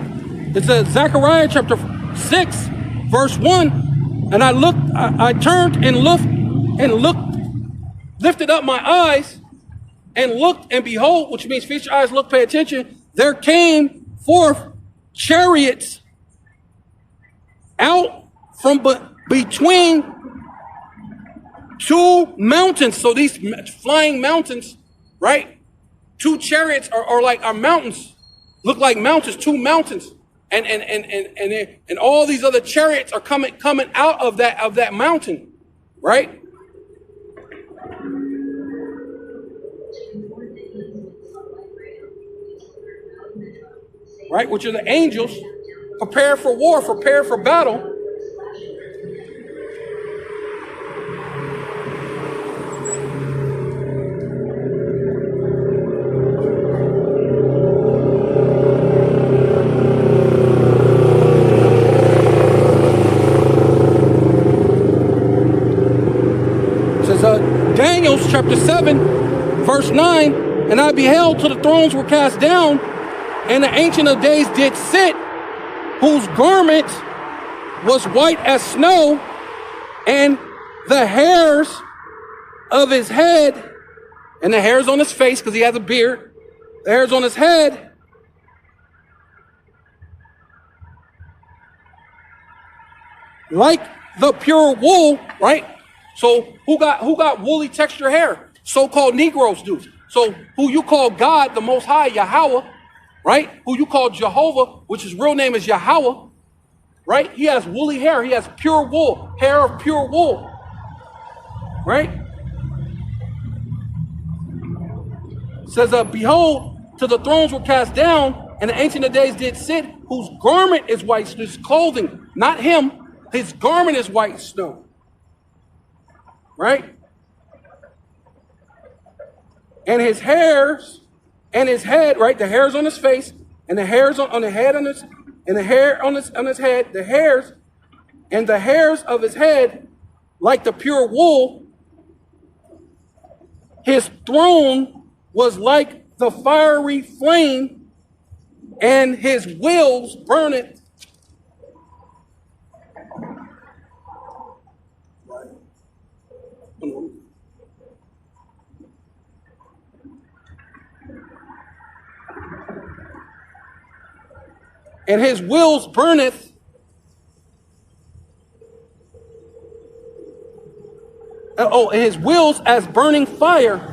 It says Zechariah chapter 6, verse 1. And I turned and looked, lifted up my eyes and looked, and behold, which means feast your eyes, look, pay attention. There came forth chariots out from between two mountains. So these flying mountains, right? Two chariots are mountains. Look like mountains, two mountains, and all these other chariots are coming out of that mountain, right? Right, which are the angels, prepare for war, prepare for battle. Daniel chapter 7, verse 9, and I beheld till the thrones were cast down, and the Ancient of Days did sit, whose garment was white as snow, and the hairs of his head, and the hairs on his face, because he has a beard, the hairs on his head like the pure wool, right? So who got woolly texture hair? So-called Negroes do. So who you call God, the Most High, Yahweh, right? Who you call Jehovah, which his real name is Yahweh, right? He has woolly hair. He has pure wool, hair of pure wool, right? It says, behold, till the thrones were cast down, and the Ancient of Days did sit, whose garment is white, his clothing, not him, his garment is white snow. Right? And his hairs and his head, right? The hairs on his face and the hairs on the head on his, and the hair on his head, the hairs and the hairs of his head like the pure wool. His throne was like the fiery flame, and his wheels burneth. And his wheels burneth. And his wheels as burning fire.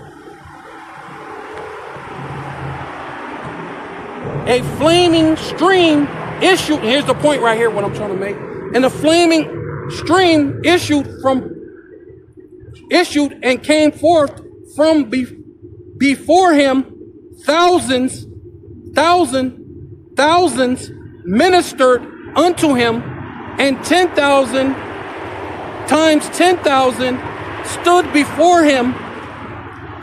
A flaming stream issued. Here's the point right here, what I'm trying to make. And the flaming stream issued and came forth from before him. Thousands ministered unto him, and 10,000 times 10,000 stood before him.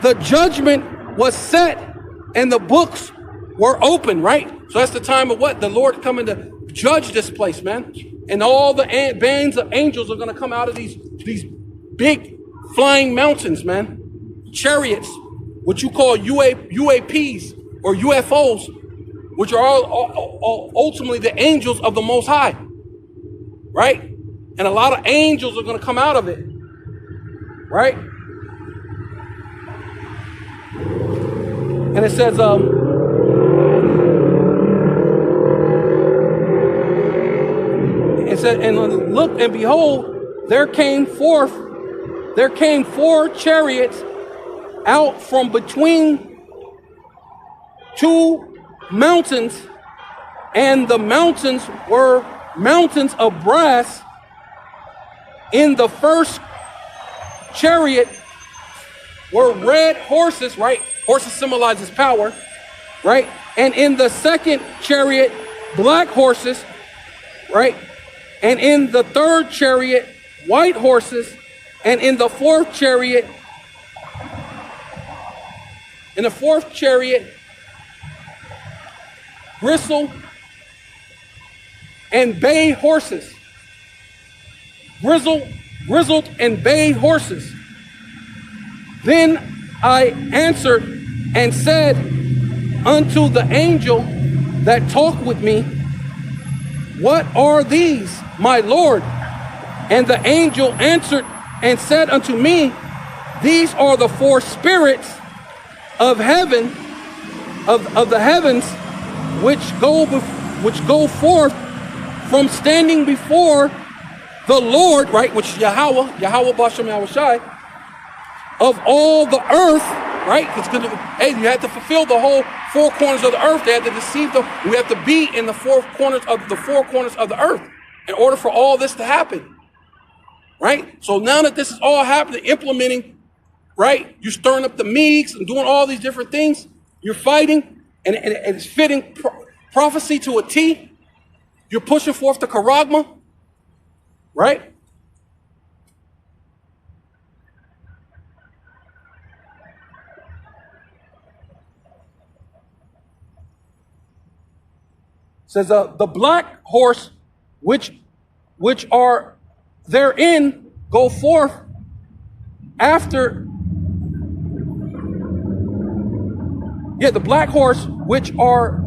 The judgment was set, and the books were open, right? So that's the time of what? The Lord coming to judge this place, man. And all the bands of angels are going to come out of these big flying mountains, man. Chariots, what you call UAPs or UFOs, which are all ultimately the angels of the Most High, right? And a lot of angels are going to come out of it, right? And it says, and look, and behold, there came four chariots out from between two mountains, and the mountains were mountains of brass. In the first chariot were red horses, right? Horses symbolizes power, right? And in the second chariot, black horses, right? And in the third chariot, white horses. And in the fourth chariot, gristle and bay horses. Grizzled and bay horses. Then I answered and said unto the angel that talked with me, what are these, my Lord? And the angel answered and said unto me, these are the four spirits of heaven, of the heavens, which go forth from standing before the Lord, right? Which is Yahweh Bashem Yahweh Shai, of all the earth, right? It's gonna, hey, you have to fulfill the whole four corners of the earth. They had to deceive them. We have to be in the four corners of the earth in order for all this to happen, right? So now that this is all happening, implementing, right? You're stirring up the Medes and doing all these different things. You're fighting, and it's fitting prophecy to a T. You're pushing forth the charagma, right? Says the black horse, which are therein, go forth after. Yeah, the black horse, which are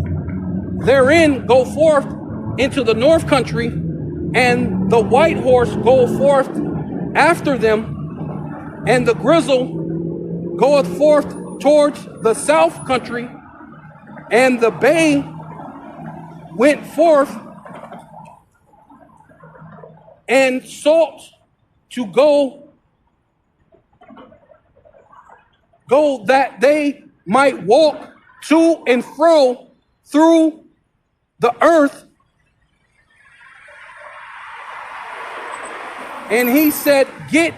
therein, go forth into the north country, and the white horse go forth after them, and the grizzle goeth forth towards the south country, and the bay went forth and sought to go that they might walk to and fro through the earth. And he said, get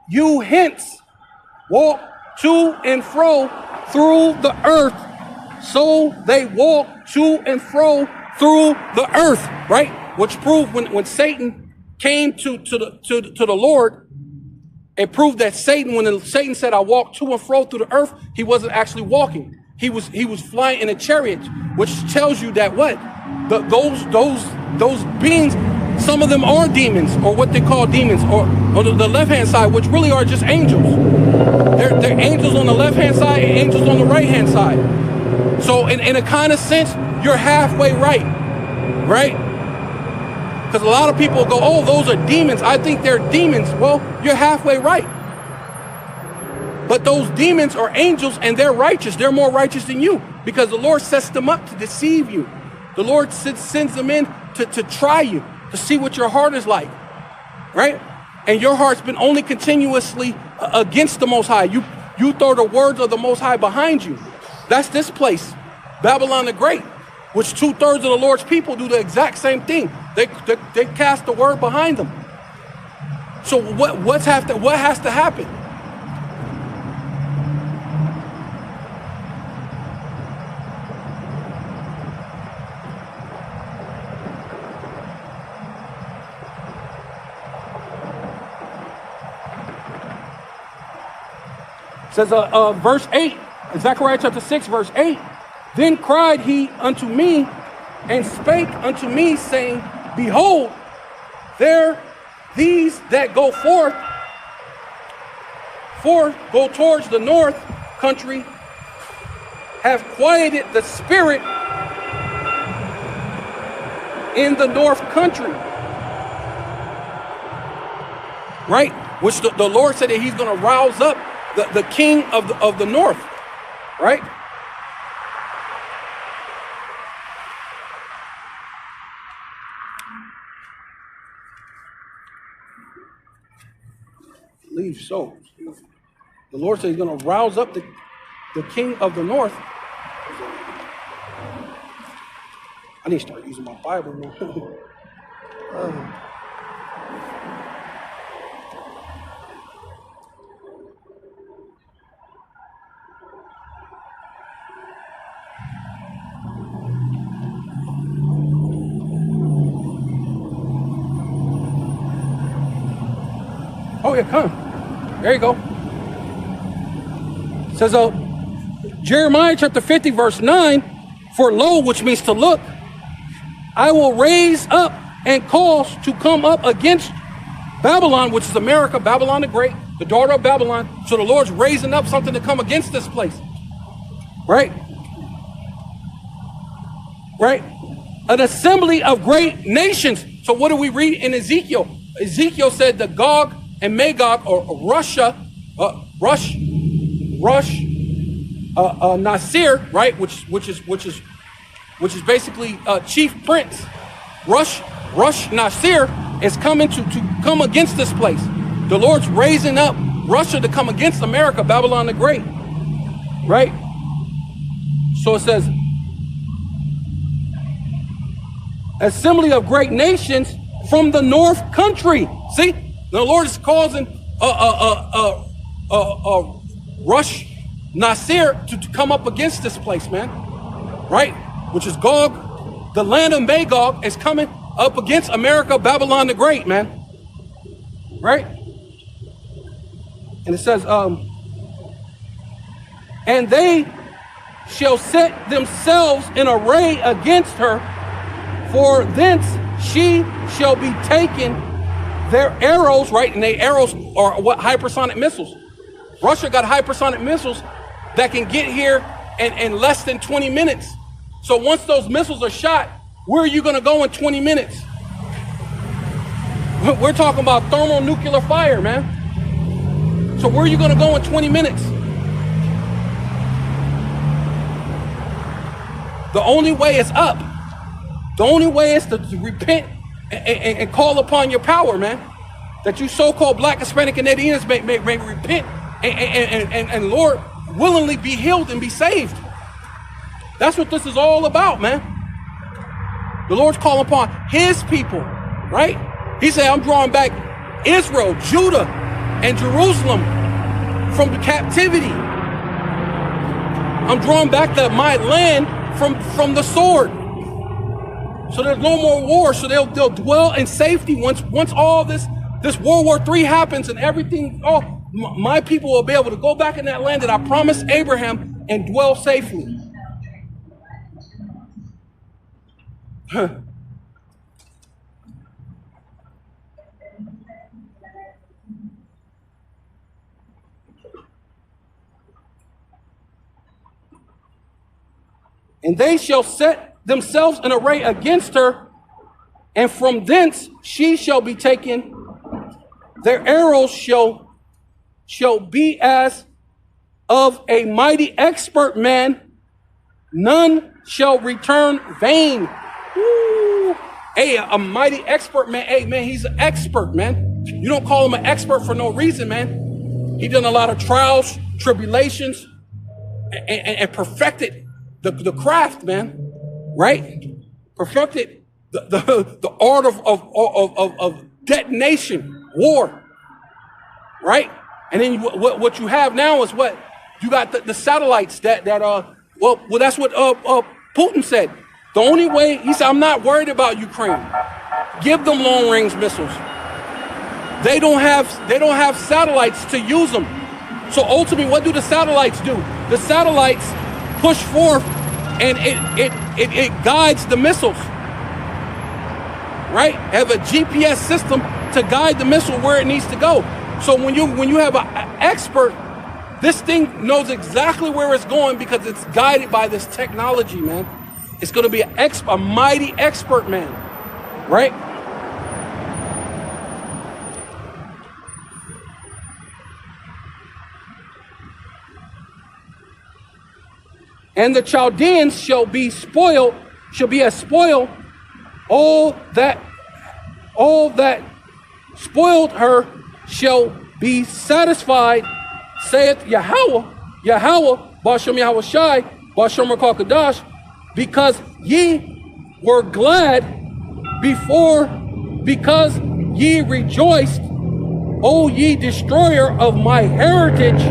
you hence, walk to and fro through the earth. So they walked to and fro through the earth, right? Which proved when Satan came to the Lord, it proved that when Satan said, I walk to and fro through the earth, he wasn't actually walking. He was flying in a chariot, which tells you that what? Those beings, some of them are demons, or what they call demons, or the left-hand side, which really are just angels. They're angels on the left-hand side and angels on the right-hand side. So in a kind of sense, you're halfway right, right? Because a lot of people go, oh, those are demons. I think they're demons. Well, you're halfway right. But those demons are angels and they're righteous. They're more righteous than you because the Lord sets them up to deceive you. The Lord sends them in to try you, to see what your heart is like, right? And your heart's been only continuously against the Most High. You throw the words of the Most High behind you. That's this place, Babylon the Great, which 2/3 of the Lord's people do the exact same thing. They cast the word behind them. So what has to happen? It says, verse 8, Zechariah chapter 6, verse 8, then cried he unto me and spake unto me, saying, behold, these that go go towards the north country, have quieted the spirit in the north country. Right? Which the Lord said that he's going to rouse up the king of the north, right? I believe so. The Lord said he's going to rouse up the king of the north. I need to start using my Bible more. Oh yeah, come. There you go. It says, Jeremiah chapter 50, verse 9, for lo, which means to look, I will raise up and cause to come up against Babylon, which is America, Babylon the Great, the daughter of Babylon. So the Lord's raising up something to come against this place. Right? Right? An assembly of great nations. So what do we read in Ezekiel? Ezekiel said the Gog and Magog, or Russia, Nasir, right, which is basically chief prince. Rush Nasir is coming to come against this place. The Lord's raising up Russia to come against America, Babylon the Great, right? So it says, assembly of great nations from the north country. See? The Lord is causing Rush Nasir to come up against this place, man. Right? Which is Gog. The land of Magog is coming up against America, Babylon the Great, man. Right? And it says, and they shall set themselves in array against her, for thence she shall be taken. Their arrows, right? And their arrows are what? Hypersonic missiles. Russia got hypersonic missiles that can get here in less than 20 minutes. So once those missiles are shot, where are you going to go in 20 minutes? We're talking about thermonuclear fire, man. So where are you going to go in 20 minutes? The only way is up. The only way is to repent and call upon your power, man. That you so-called Black, Hispanic, and Indians may repent and Lord willingly be healed and be saved. That's what this is all about, man. The Lord's calling upon his people, right? He said, I'm drawing back Israel, Judah, and Jerusalem from the captivity. I'm drawing back my land from the sword. So there's no more war. So they'll dwell in safety once all this World War III happens and everything. Oh, my people will be able to go back in that land that I promised Abraham and dwell safely. And they shall set themselves in array against her, and from thence she shall be taken. Their arrows shall be as of a mighty expert man. None shall return vain. Woo. Hey, a mighty expert man. Hey, man, he's an expert, man. You don't call him an expert for no reason, man. He done a lot of trials, tribulations, and perfected the craft, man. Right? Perfected the art of detonation, war. Right? And then what you have now is what? You got the satellites that well, that's what Putin said. The only way, he said, I'm not worried about Ukraine. Give them long-range missiles. They don't have satellites to use them. So ultimately, what do the satellites do? The satellites push forth, and it guides the missiles. Right? Have a GPS system to guide the missile where it needs to go. So when you have an expert, this thing knows exactly where it's going because it's guided by this technology, man. It's going to be a mighty expert man, right? And the Chaldeans shall be as spoil. All that spoiled her shall be satisfied, saith Yahweh, Bashem Yahweh Shai, Bashem Rakakadash, because ye were glad before, because ye rejoiced, O ye destroyer of my heritage,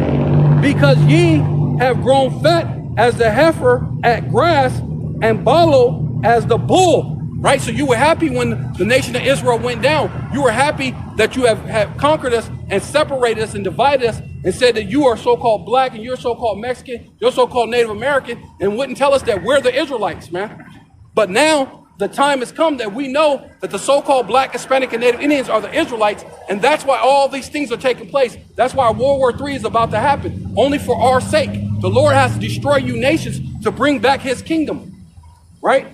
because ye have grown fat as the heifer at grass, and ballow as the bull. Right? So you were happy when the nation of Israel went down. You were happy that you have conquered us and separated us and divided us and said that you are so-called black and you're so-called Mexican, you're so-called Native American, and wouldn't tell us that we're the Israelites, man. But now the time has come that we know that the so-called black, Hispanic, and Native Indians are the Israelites, and that's why all these things are taking place. That's why World War III is about to happen, only for our sake. The Lord has to destroy you nations to bring back his kingdom, right?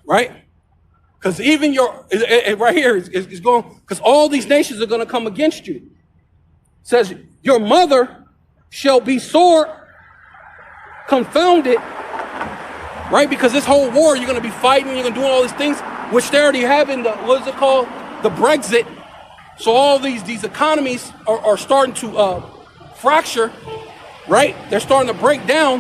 Right? Because even right here is going, because all these nations are going to come against you. It says, your mother shall be sore confounded, right? Because this whole war, you're going to be fighting, you're going to do all these things, which they already have in what is it called? The Brexit. So all these economies are starting to fracture, right? They're starting to break down,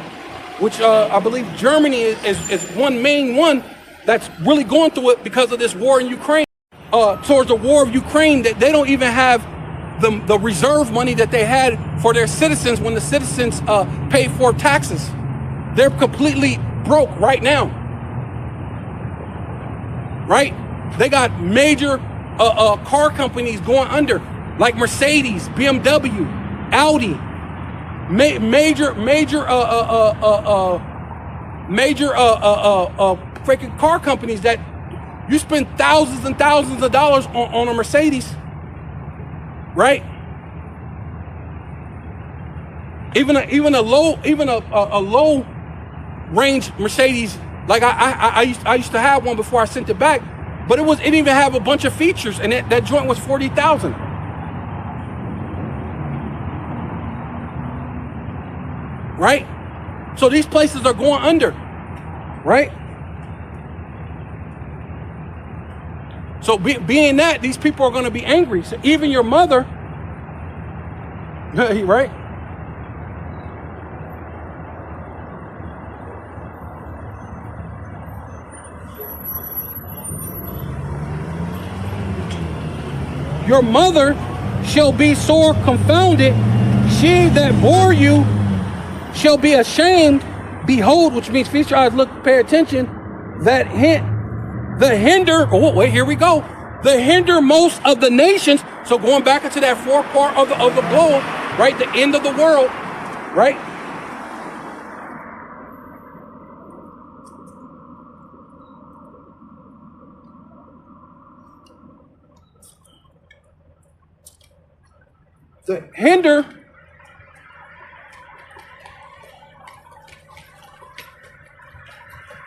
which I believe Germany is one main one that's really going through it because of this war in Ukraine. Towards the war of Ukraine, that they don't even have the reserve money that they had for their citizens when the citizens paid for taxes. They're completely broke right now. Right? They got major car companies going under, like Mercedes, BMW, Audi, major freaking car companies that you spend thousands and thousands of dollars on a Mercedes, right? Even a low range Mercedes, like I used to have one before I sent it back, but it didn't even have a bunch of features, and that joint was $40,000. Right? So these places are going under, right? So being that, these people are going to be angry. So even your mother, right? Your mother shall be sore confounded. She that bore you shall be ashamed. Behold, which means feature eyes, look, pay attention. That the hindermost of the nations. So going back into that fourth part of the globe, right? The end of the world, right? the hinder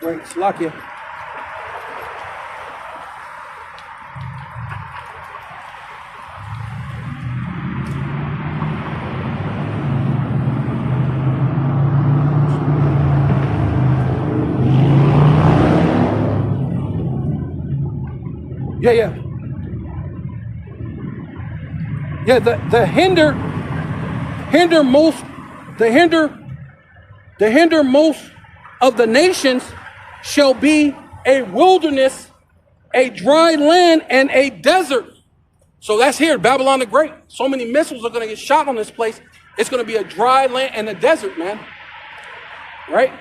wait, Slakia. Yeah, the hinder most of the nations shall be a wilderness, a dry land, and a desert. So that's here, Babylon the Great. So many missiles are going to get shot on this place. It's going to be a dry land and a desert, man. Right?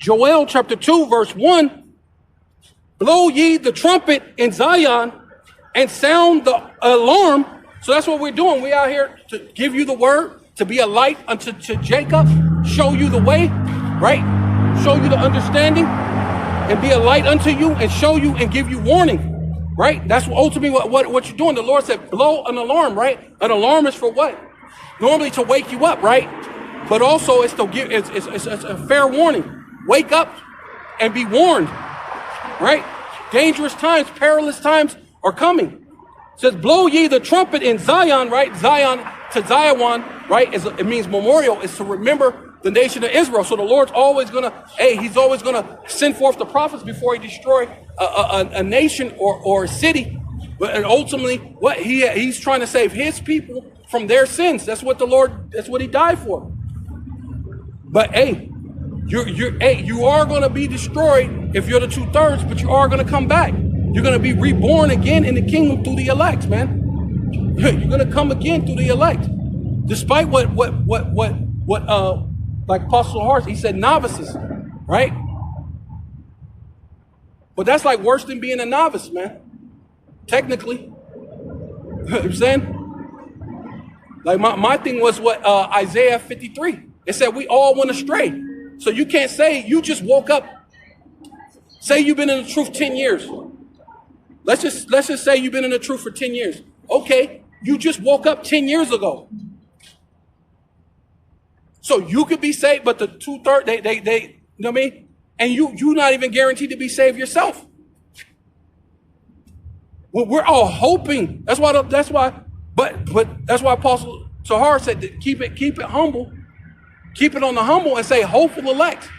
Joel chapter 2, verse 1, blow ye the trumpet in Zion and sound the alarm. So that's what we're doing. We out here to give you the word, to be a light unto Jacob, show you the way, right? Show you the understanding and be a light unto you and show you and give you warning, right? That's ultimately what you're doing. The Lord said, blow an alarm, right? An alarm is for what? Normally to wake you up, right? But also it's to give, it's a fair warning. Wake up and be warned, right? Dangerous times, perilous times are coming. It says, blow ye the trumpet in Zion, right? Zion to Zion, right? It means memorial. It's to remember the nation of Israel. So the Lord's always going to, he's always going to send forth the prophets before he destroy a nation or a city. And ultimately, what he's trying to save his people from their sins. That's what he died for. But you are going to be destroyed if you're the 2/3, but you are going to come back. You're going to be reborn again in the kingdom through the elect, man. You're going to come again through the elect. Despite what like Apostle Hart, he said novices, right? But that's like worse than being a novice, man. Technically. You know what I'm saying? Like my thing was what Isaiah 53. It said we all went astray. So you can't say you just woke up. Say you've been in the truth 10 years. Let's just say you've been in the truth for 10 years. Okay, you just woke up 10 years ago. So you could be saved, but the 2/3, they you know what I mean? And you're not even guaranteed to be saved yourself. Well, we're all hoping. That's why Apostle Tahar said that keep it humble. Keep it on the humble and say hopeful elect.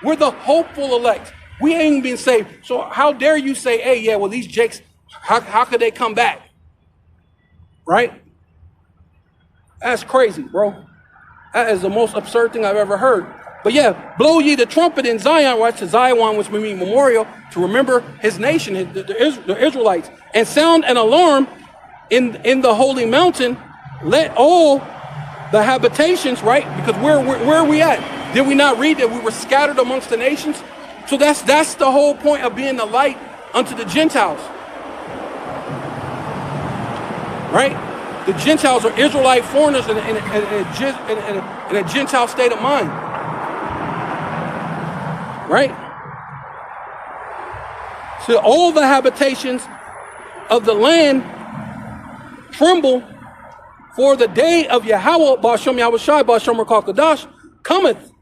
We're the hopeful elect. We ain't been saved. So how dare you say, hey, yeah, well, these jakes, how could they come back? Right? That's crazy, bro. That is the most absurd thing I've ever heard. But yeah, blow ye the trumpet in Zion, right? To Zion, which means memorial, to remember his nation, the Israelites, and sound an alarm in the holy mountain. Let all the habitations, right? Because where are we at? Did we not read that we were scattered amongst the nations? So that's the whole point of being the light unto the Gentiles. Right? The Gentiles are Israelite foreigners in a Gentile state of mind. Right? So all the habitations of the land tremble, for the day of Yahweh, Ba'ashem Yahushai, Ba'ashem Rakal Kadash, cometh,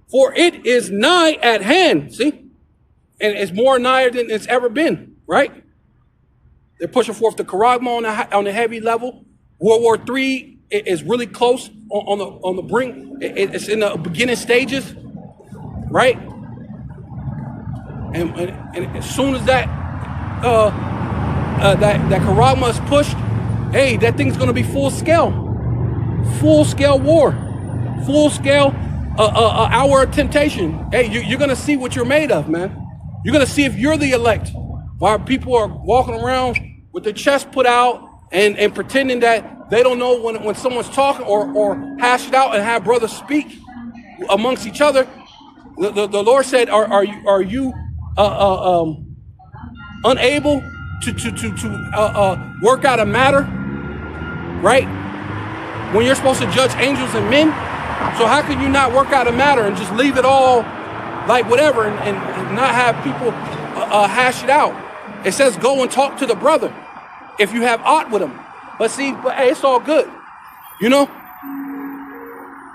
for it is nigh at hand. See? And it's more nigher than it's ever been, right? They're pushing forth the Karagma on the heavy level. World War III is really close on the brink. It's in the beginning stages, right? And as soon as that Karagma is pushed, hey, that thing's going to be full scale war, full scale hour of temptation. Hey, you're going to see what you're made of, man. You're going to see if you're the elect. While people are walking around with their chest put out and pretending that they don't know when someone's talking or hash it out and have brothers speak. amongst each other. The Lord said, are you unable to work out a matter, right? When you're supposed to judge angels and men, so how can you not work out a matter and just leave it all like whatever and not have people hash it out? It says go and talk to the brother if you have aught with him. But see, hey, it's all good, you know.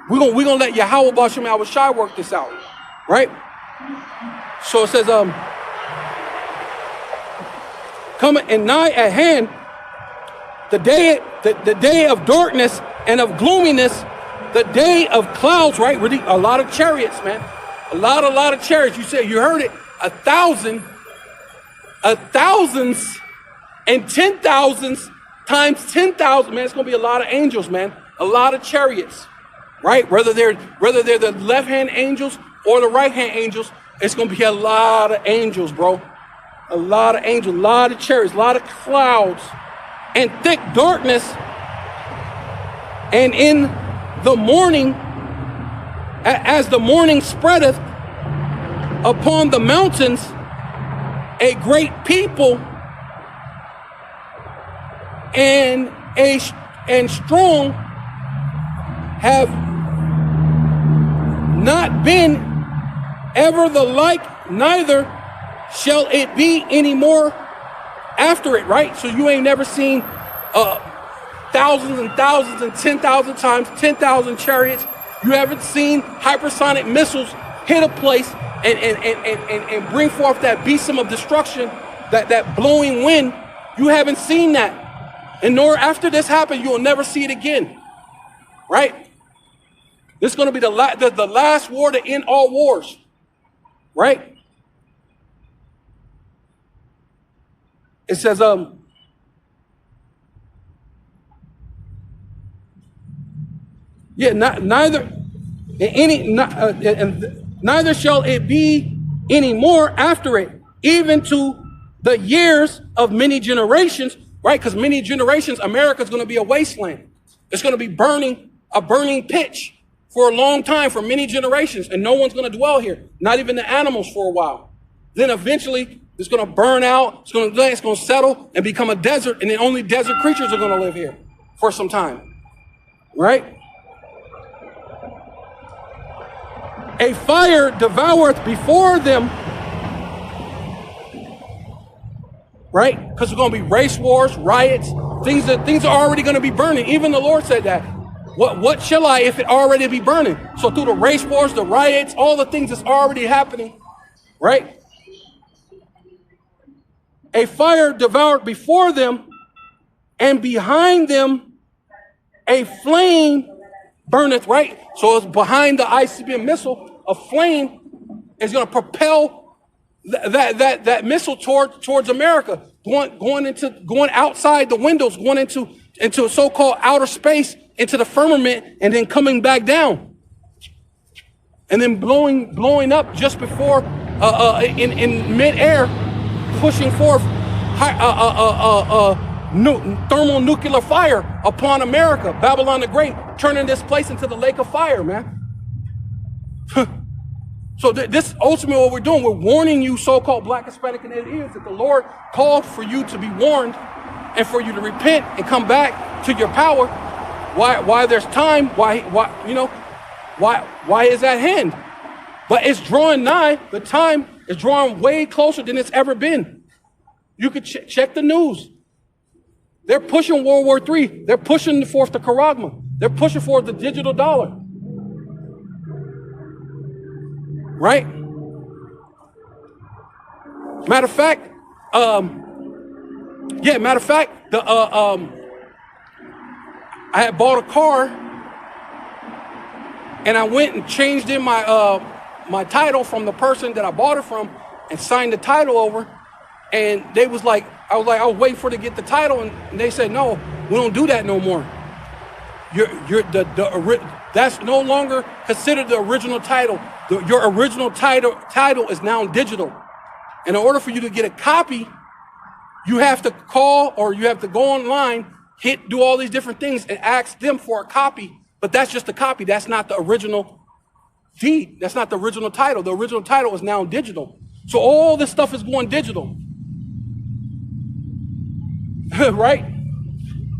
We're gonna let Yahweh Bashem Yahushai work this out, right? So it says, coming and nigh at hand, the day of darkness and of gloominess, the day of clouds, right? Really, a lot of chariots, man. A lot of chariots. You said, you heard it, 1,000, 1,000s, and 10,000s times 10,000. Man, it's gonna be a lot of angels, man. A lot of chariots, right? Whether they're the left-hand angels or the right-hand angels, it's gonna be a lot of angels, bro. A lot of angels, a lot of chariots, a lot of clouds, and thick darkness. And in the morning, as the morning spreadeth upon the mountains, a great people and strong have not been ever the like, neither shall it be anymore after it, right? So you ain't never seen thousands and thousands and 10,000 times 10,000 chariots. You haven't seen hypersonic missiles hit a place and bring forth that besom of destruction, that blowing wind. You haven't seen that. And nor after this happened, you'll never see it again, right? This is going to be the last war to end all wars, right? It says, neither shall it be any more after it, even to the years of many generations, right? Because many generations, America's going to be a wasteland. It's going to be a burning pitch for a long time, for many generations, and no one's going to dwell here, not even the animals for a while. Then eventually, it's going to burn out, it's going to settle and become a desert, and then only desert creatures are going to live here for some time, right? A fire devoureth before them, right? Because it's going to be race wars, riots, things are already going to be burning. Even the Lord said that. What shall I if it already be burning? So through the race wars, the riots, all the things that's already happening, right? A fire devoured before them, and behind them a flame burneth, right? So it's behind the ICBM missile, a flame is going to propel that missile towards America, going outside the windows, going into a so-called outer space, into the firmament, and then coming back down, and then blowing up just before in midair, pushing forth thermonuclear fire upon America, Babylon the Great, turning this place into the lake of fire, man. So this ultimately what we're doing, we're warning you, so-called Black, Hispanic, and Native Indians, that the Lord called for you to be warned and for you to repent and come back to your power. Why there's time? Why is at hand? But it's drawing nigh. The time is drawing way closer than it's ever been. You could check the news. They're pushing World War III. They're pushing forth the charagma. They're pushing forth the digital dollar. Right? Matter of fact, I had bought a car, and I went and changed in my title from the person that I bought it from, and signed the title over. And I was waiting for to get the title, and they said, no, we don't do that no more. That's no longer considered the original title. Your original title is now digital. And in order for you to get a copy, you have to call, or you have to go online, do all these different things and ask them for a copy. But that's just a copy. That's not the original deed. That's not the original title. The original title is now digital. So all this stuff is going digital. Right?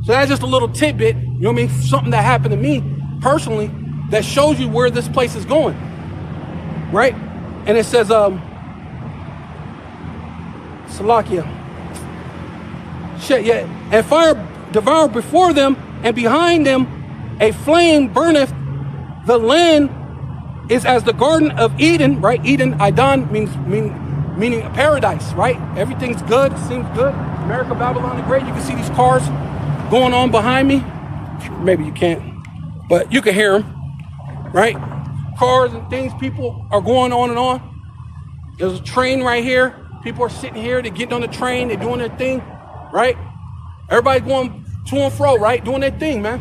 So that's just a little tidbit, you know what I mean? Something that happened to me personally that shows you where this place is going. Right? And it says, Salakia. Shit, yeah. And fire devoured before them, and behind them a flame burneth. The land is as the Garden of Eden, right? Eden, Idan, meaning paradise, right? Everything's good, seems good. America, Babylon the Great. You can see these cars going on behind me. Maybe you can't, but you can hear them, right? Cars and things, people are going on and on. There's a train right here. People are sitting here, they're getting on the train, they're doing their thing, right? Everybody going to and fro, right? Doing their thing, man,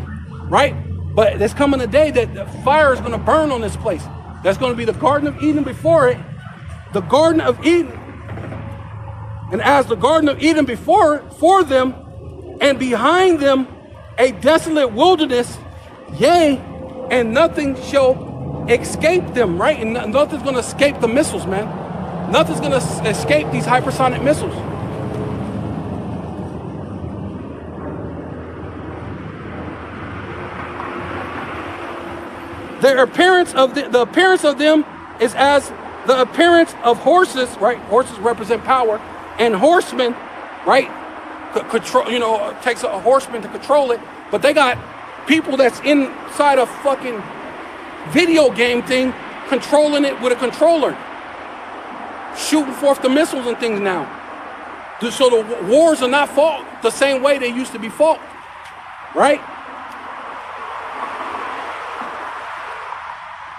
right? But there's coming a day that the fire is going to burn on this place. That's going to be the Garden of Eden before it. The Garden of Eden. And as the Garden of Eden for them, and behind them a desolate wilderness, yea, and nothing shall escape them, right? And nothing's going to escape the missiles, man. Nothing's going to escape these hypersonic missiles. The appearance of them is as the appearance of horses, right? Horses represent power, and horsemen, right? Control, you know, it takes a horseman to control it, but they got people that's inside a fucking video game thing controlling it with a controller, shooting forth the missiles and things now. So the wars are not fought the same way they used to be fought, right?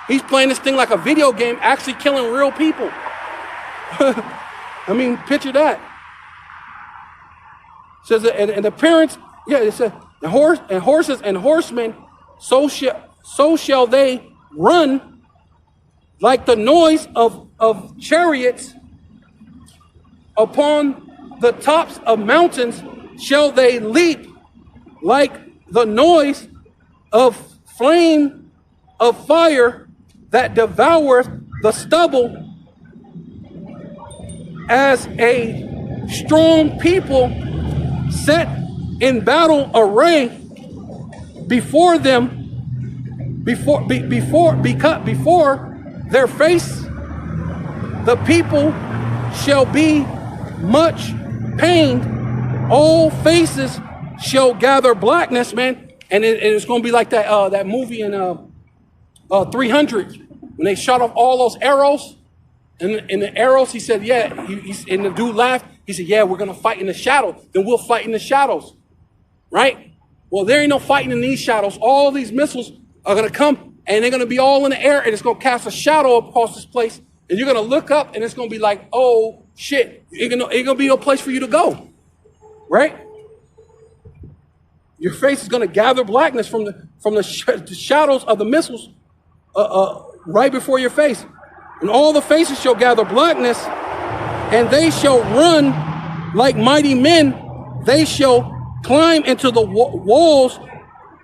He's playing this thing like a video game, actually killing real people. I mean, picture that. It says, and the parents, yeah, it says, and horses and horsemen, so shall they run, like the noise of chariots upon the tops of mountains shall they leap, like the noise of flame of fire that devoureth the stubble, as a strong people set in battle array before them, before their face, the people shall be much pained. All faces shall gather blackness, man. And it's going to be like that movie in 300 when they shot off all those arrows. And the arrows, he said, yeah, and the dude laughed. He said, yeah, we're going to fight in the shadow. Then we'll fight in the shadows, right? Well, there ain't no fighting in these shadows. All these missiles are going to come, and they're going to be all in the air, and it's going to cast a shadow across this place. And you're going to look up, and it's going to be like, oh, shit. Ain't going to be no place for you to go, right? Your face is going to gather blackness from the shadows of the missiles right before your face. And all the faces shall gather blackness, and they shall run like mighty men. They shall climb into the walls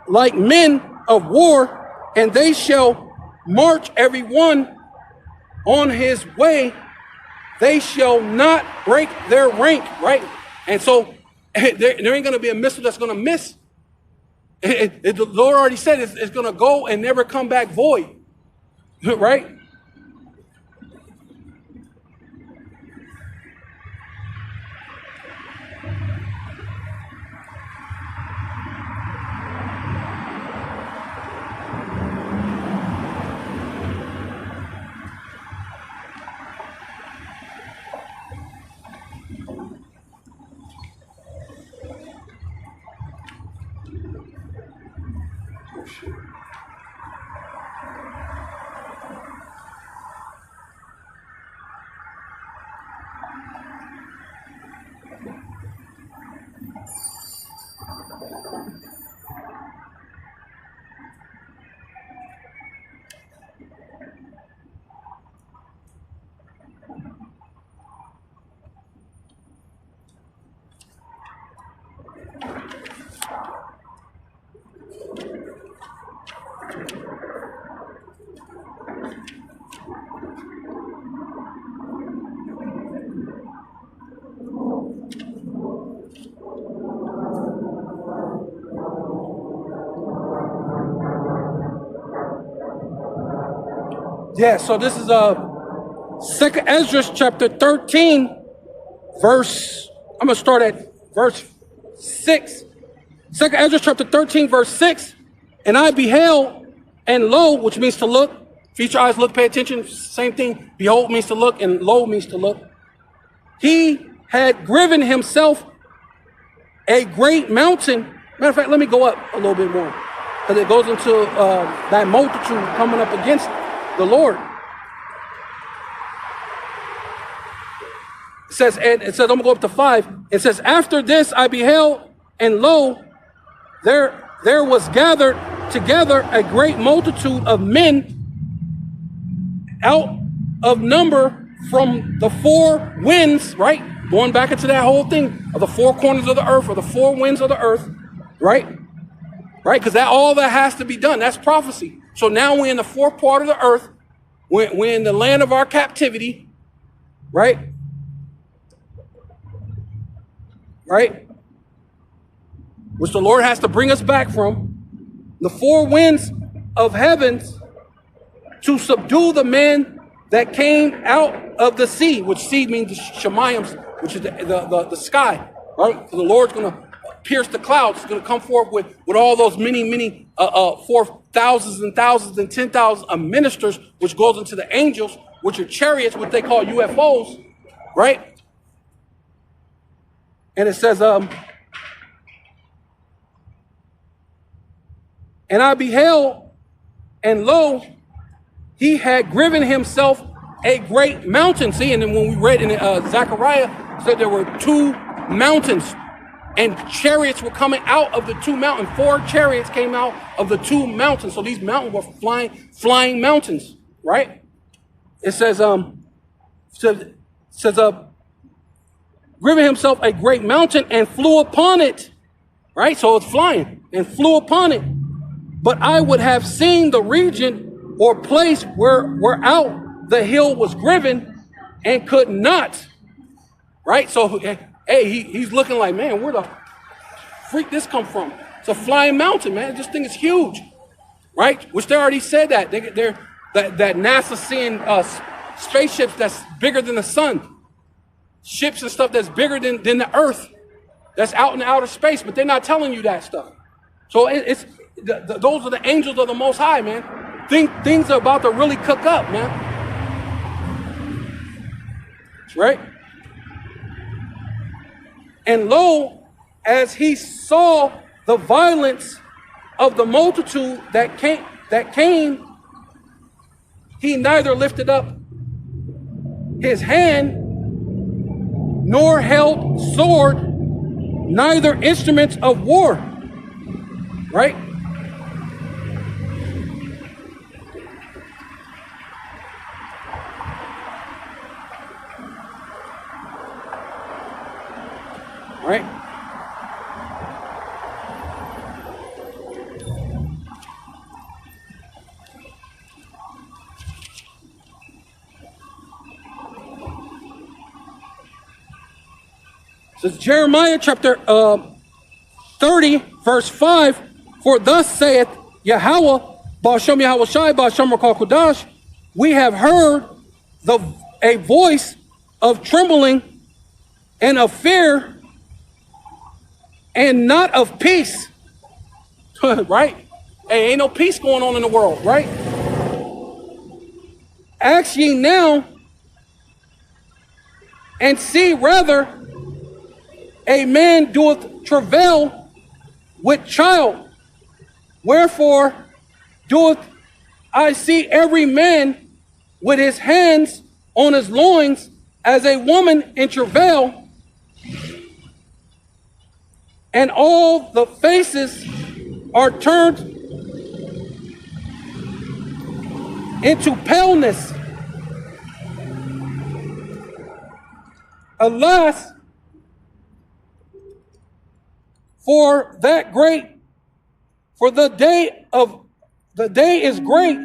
like men of war, and they shall march every one on his way. They shall not break their rank, right? And so there ain't going to be a missile that's going to miss. The Lord already said it's going to go and never come back void, right? Yeah, so this is 2nd Ezra chapter 13, verse, I'm going to start at verse 6. 2nd Ezra chapter 13, verse 6. And I beheld, and lo, which means to look. Feast your eyes, look, pay attention. Same thing. Behold means to look, and lo means to look. He had given himself a great mountain. Matter of fact, let me go up a little bit more, because it goes into that multitude coming up against the Lord. It says, I'm going to go up to 5. It says, after this I beheld, and lo, there was gathered together a great multitude of men out of number from the 4 winds, right? Going back into that whole thing of the 4 corners of the earth, or the 4 winds of the earth, right? Right? Because all that has to be done. That's prophecy. So now we're in the 4th part of the earth. We're in the land of our captivity, right? Right? Which the Lord has to bring us back from. The 4 winds of heavens to subdue the men that came out of the sea, which sea means the Shemayim, which is the sky, right? So the Lord's going to pierce the clouds. He's going to come forth with all those many 4,000s and thousands and 10,000 of ministers, which goes into the angels, which are chariots, what they call UFOs, right? And it says, and I beheld, and lo, he had given himself a great mountain. See, and then when we read in Zechariah, said there were 2 mountains, and chariots were coming out of the 2 mountains. 4 chariots came out of the 2 mountains. So these mountains were flying mountains, right? It says, given himself a great mountain and flew upon it, right? So it's flying and flew upon it. But I would have seen the region or place where out the hill was driven and could not, right? So, hey, he's looking like, man, where the freak this come from? It's a flying mountain, man. This thing is huge, right? Which they already said that. That NASA seeing spaceships that's bigger than the sun. Ships and stuff that's bigger than the earth. That's out in outer space, but they're not telling you that stuff. So those are the angels of the Most High, man. Things are about to really cook up, man. Right? And lo, as he saw the violence of the multitude that came, he neither lifted up his hand, nor held sword, neither instruments of war. Right? Right? So Jeremiah chapter 30, verse 5, for thus saith Yahweh, Ba'ashem Yahweh Shai, Ba'ashem Rakal Kodash, we have heard a voice of trembling and of fear, and not of peace. Right? Hey, ain't no peace going on in the world, right? Ask ye now, and see rather, a man doeth travail with child. Wherefore doeth I see every man with his hands on his loins as a woman in travail, and all the faces are turned into paleness. Alas, for the day is great,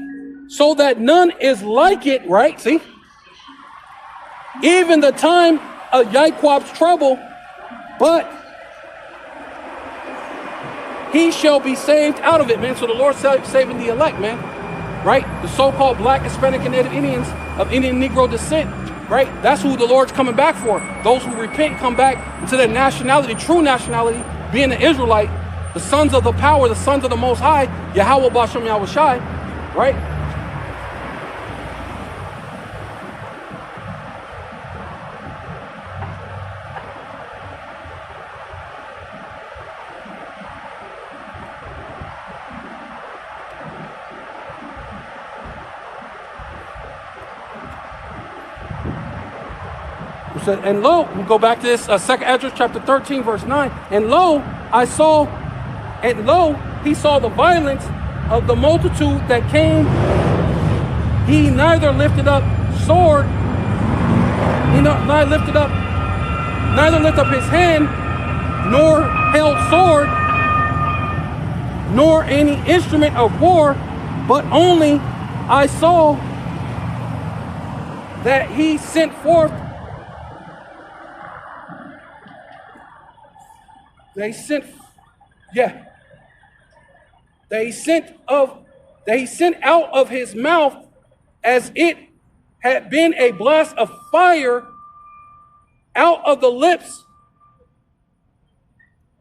so that none is like it, right? See? Even the time of Yaquab's trouble, but he shall be saved out of it, man. So the Lord's saving the elect, man. right? The so-called black, Hispanic, and Native Indians of Indian Negro descent, right? That's who the Lord's coming back for. Those who repent come back into their nationality, true nationality, being an Israelite, the sons of the power, the sons of the Most High, Yahweh Bashem Yahweh Shai, right? And lo, we go back to this 2nd Ezra chapter 13, verse 9. And lo, he saw the violence of the multitude that came. He neither lifted up sword, neither lifted up his hand, nor held sword, nor any instrument of war, but only I saw that he sent forth. They sent out of his mouth as it had been a blast of fire, out of the lips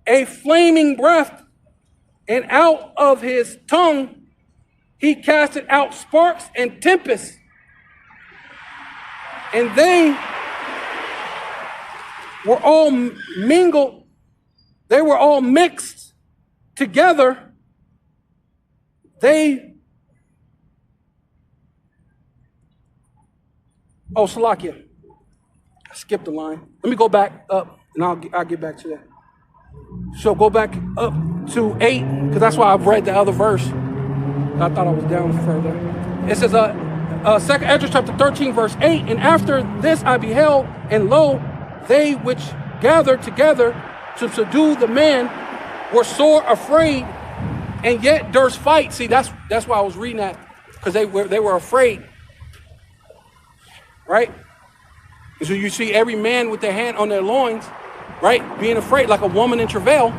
a flaming breath, and out of his tongue he casted out sparks and tempests. And they were all mingled. They were all mixed together. Salakia. I skipped the line. Let me go back up, and I'll get back to that. So go back up to 8, because that's why I've read the other verse. I thought I was down further. It says, 2nd Ezra chapter 13, verse 8, and after this I beheld, and lo, they which gathered together to subdue the man were sore afraid, and yet durst fight. See, that's why I was reading that, because they were afraid, right? And so you see every man with their hand on their loins, right, being afraid, like a woman in travail.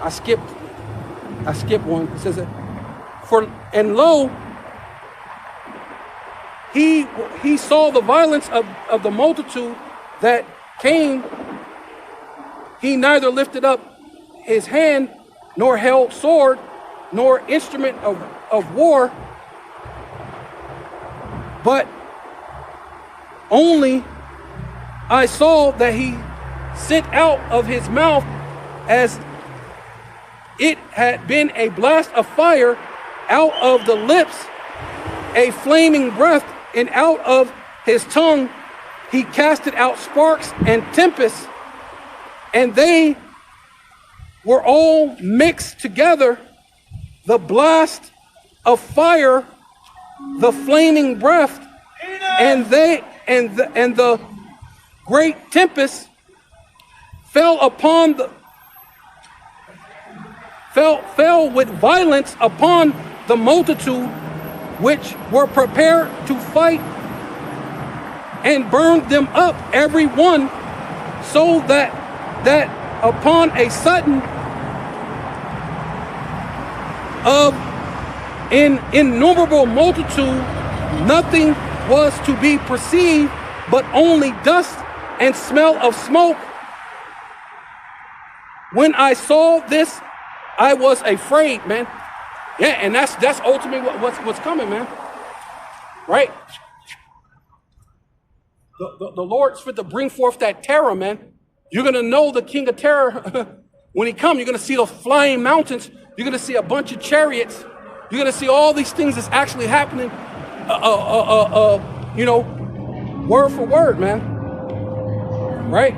I skipped one. It says, and lo, he saw the violence of the multitude that came. He neither lifted up his hand, nor held sword, nor instrument of war, but only I saw that he sent out of his mouth as it had been a blast of fire, out of the lips a flaming breath, and out of his tongue he casted out sparks and tempests. And they were all mixed together, the blast of fire, the flaming breath, and the great tempest fell with violence upon the multitude which were prepared to fight, and burned them up every one, so that upon a sudden of an innumerable multitude nothing was to be perceived but only dust and smell of smoke. When I saw this, I was afraid, man. Yeah, and that's ultimately what's coming, man. Right? The Lord's fit to bring forth that terror, man. You're going to know the king of terror when he comes. You're going to see those flying mountains. You're going to see a bunch of chariots. You're going to see all these things that's actually happening, word for word, man. Right?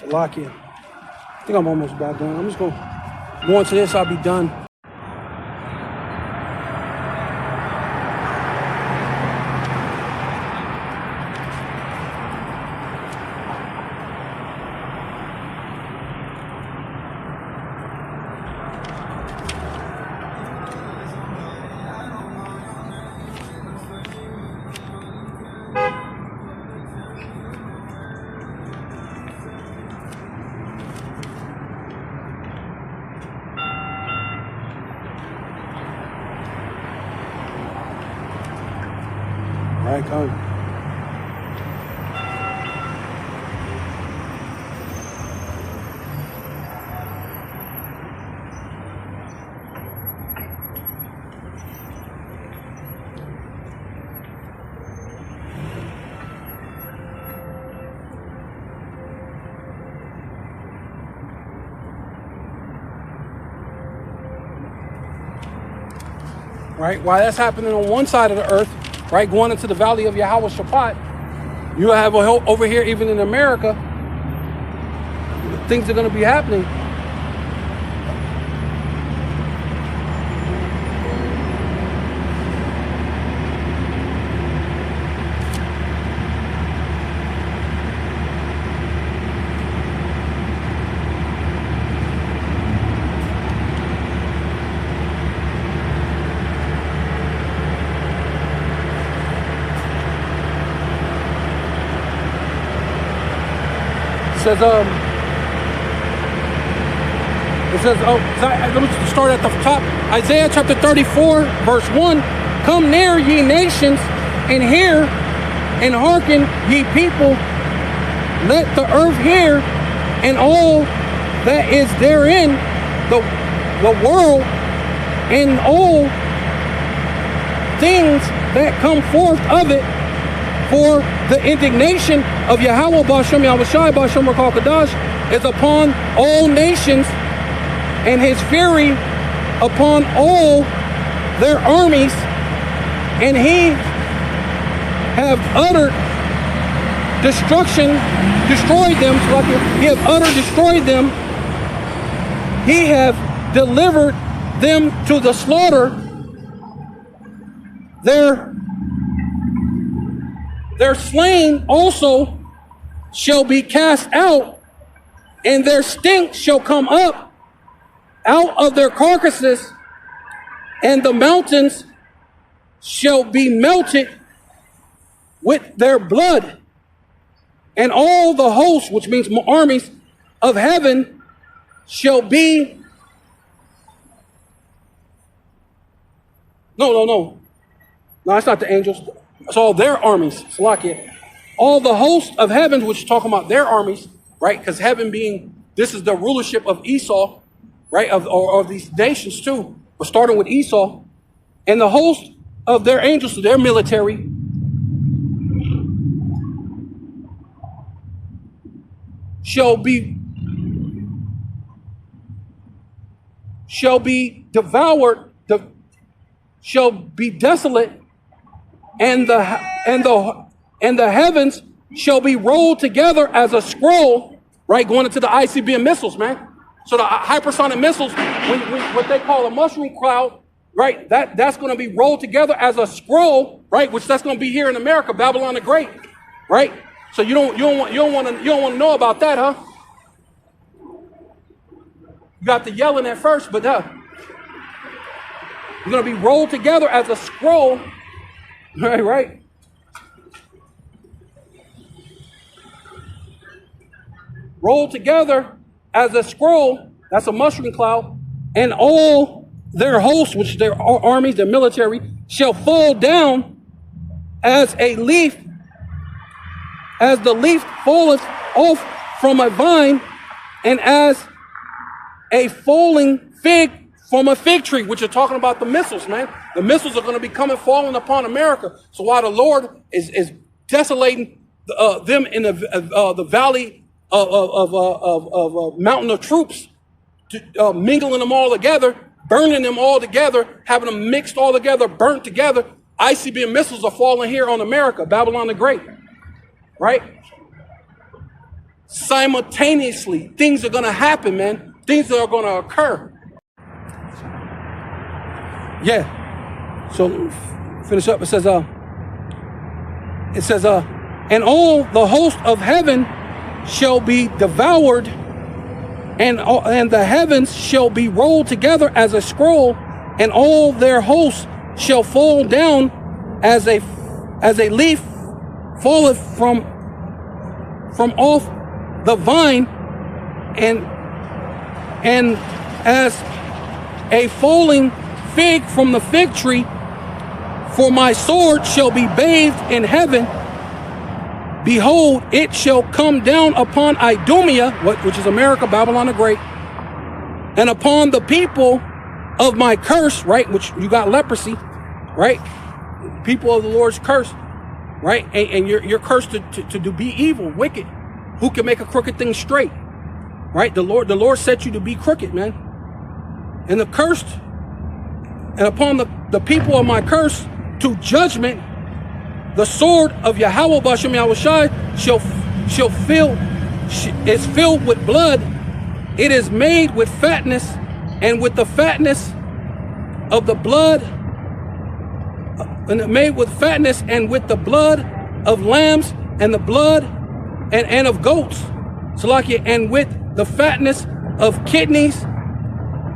Salakia. I think I'm almost about done. I'm just going to go into this. I'll be done. All right, come. Right, while that's happening on one side of the earth, right, going into the valley of Yahweh Shabbat, you have over here, even in America, things are going to be happening. It says, let me start at the top. Isaiah chapter 34, verse 1. Come near, ye nations, and hear, and hearken, ye people. Let the earth hear, and all that is therein, the world, and all things that come forth of it. For the indignation of Yahweh Ba'Shem Yahushai Ba'Shem Rakal Kadash is upon all nations, and his fury upon all their armies, and he have uttered destruction, destroyed them. He have uttered destroyed them. He have delivered them to the slaughter. Their slain also shall be cast out, and their stink shall come up out of their carcasses, and the mountains shall be melted with their blood, and all the hosts, which means armies of heaven, shall be. No, that's not the angels. It's all their armies. Salakia. All the hosts of heaven, which is talking about their armies, right? Because heaven being, this is the rulership of Esau, right? Of these nations too. We're starting with Esau. And the host of their angels, their military, shall be devoured, shall be desolate, and the heavens shall be rolled together as a scroll, right? Going into the ICBM missiles, man. So the hypersonic missiles, what they call a mushroom cloud, right? That's going to be rolled together as a scroll, right? Which that's going to be here in America, Babylon the Great, right? So you don't want to know about that, huh? You got the yelling at first, but you're going to be rolled together as a scroll. Right. Rolled together as a scroll, that's a mushroom cloud, and all their hosts, which their armies, their military, shall fall down as a leaf, as the leaf falleth off from a vine, and as a falling fig from a fig tree, which are talking about the missiles, man. The missiles are going to be falling upon America. So while the Lord is desolating them in the valley of mountain of troops, mingling them all together, burning them all together, having them mixed all together, burnt together, ICBM missiles are falling here on America, Babylon the Great, right? simultaneously. Things are going to happen, man. Things are going to occur. Yeah. So finish up. It says, and all the host of heaven shall be devoured, and the heavens shall be rolled together as a scroll, and all their hosts shall fall down as a leaf falleth from off the vine, and as a falling fig from the fig tree. For my sword shall be bathed in heaven. Behold, it shall come down upon Idumea, which is America, Babylon the Great, and upon the people of my curse, right, which you got leprosy, right? People of the Lord's curse, right? And you're cursed to be evil, wicked. Who can make a crooked thing straight, right? The Lord set you to be crooked, man. And the cursed, and upon the people of my curse, to judgment, the sword of Yahweh Bashem Yahushai is filled with blood. It is made with fatness, and with the fatness of the blood, and made with fatness, and with the blood of lambs, and the blood and of goats, Salakia, and with the fatness of kidneys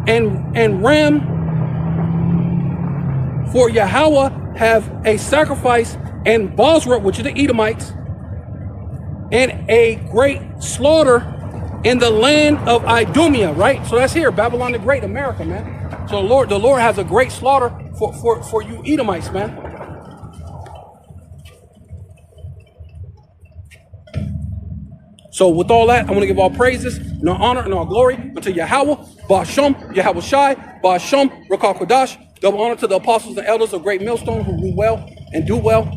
and ram. For Yahweh have a sacrifice, and Basra, which are the Edomites, and a great slaughter in the land of Idumea, right? So that's here, Babylon the Great, America, man. So the Lord has a great slaughter for you Edomites, man. So with all that, I want to give all praises and all honor and all glory unto Yahweh, Ba'asham, Yahweh Shai, Ba'asham, Rakah Kodash. Double honor to the apostles and elders of Great Millstone who rule well and do well.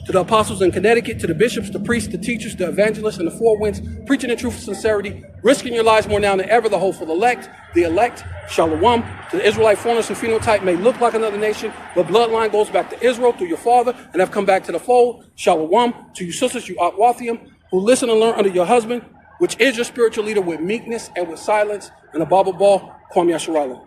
To the apostles in Connecticut, to the bishops, the priests, the teachers, the evangelists, and the four winds, preaching in truth and sincerity, risking your lives more now than ever, the hopeful elect, Shalom. To the Israelite foreigners and phenotype may look like another nation, but bloodline goes back to Israel through your father and have come back to the fold. Shalom. To you sisters, you Atwathium, who listen and learn under your husband, which is your spiritual leader, with meekness and with silence, and a Bible ball, Kwam Yasharala.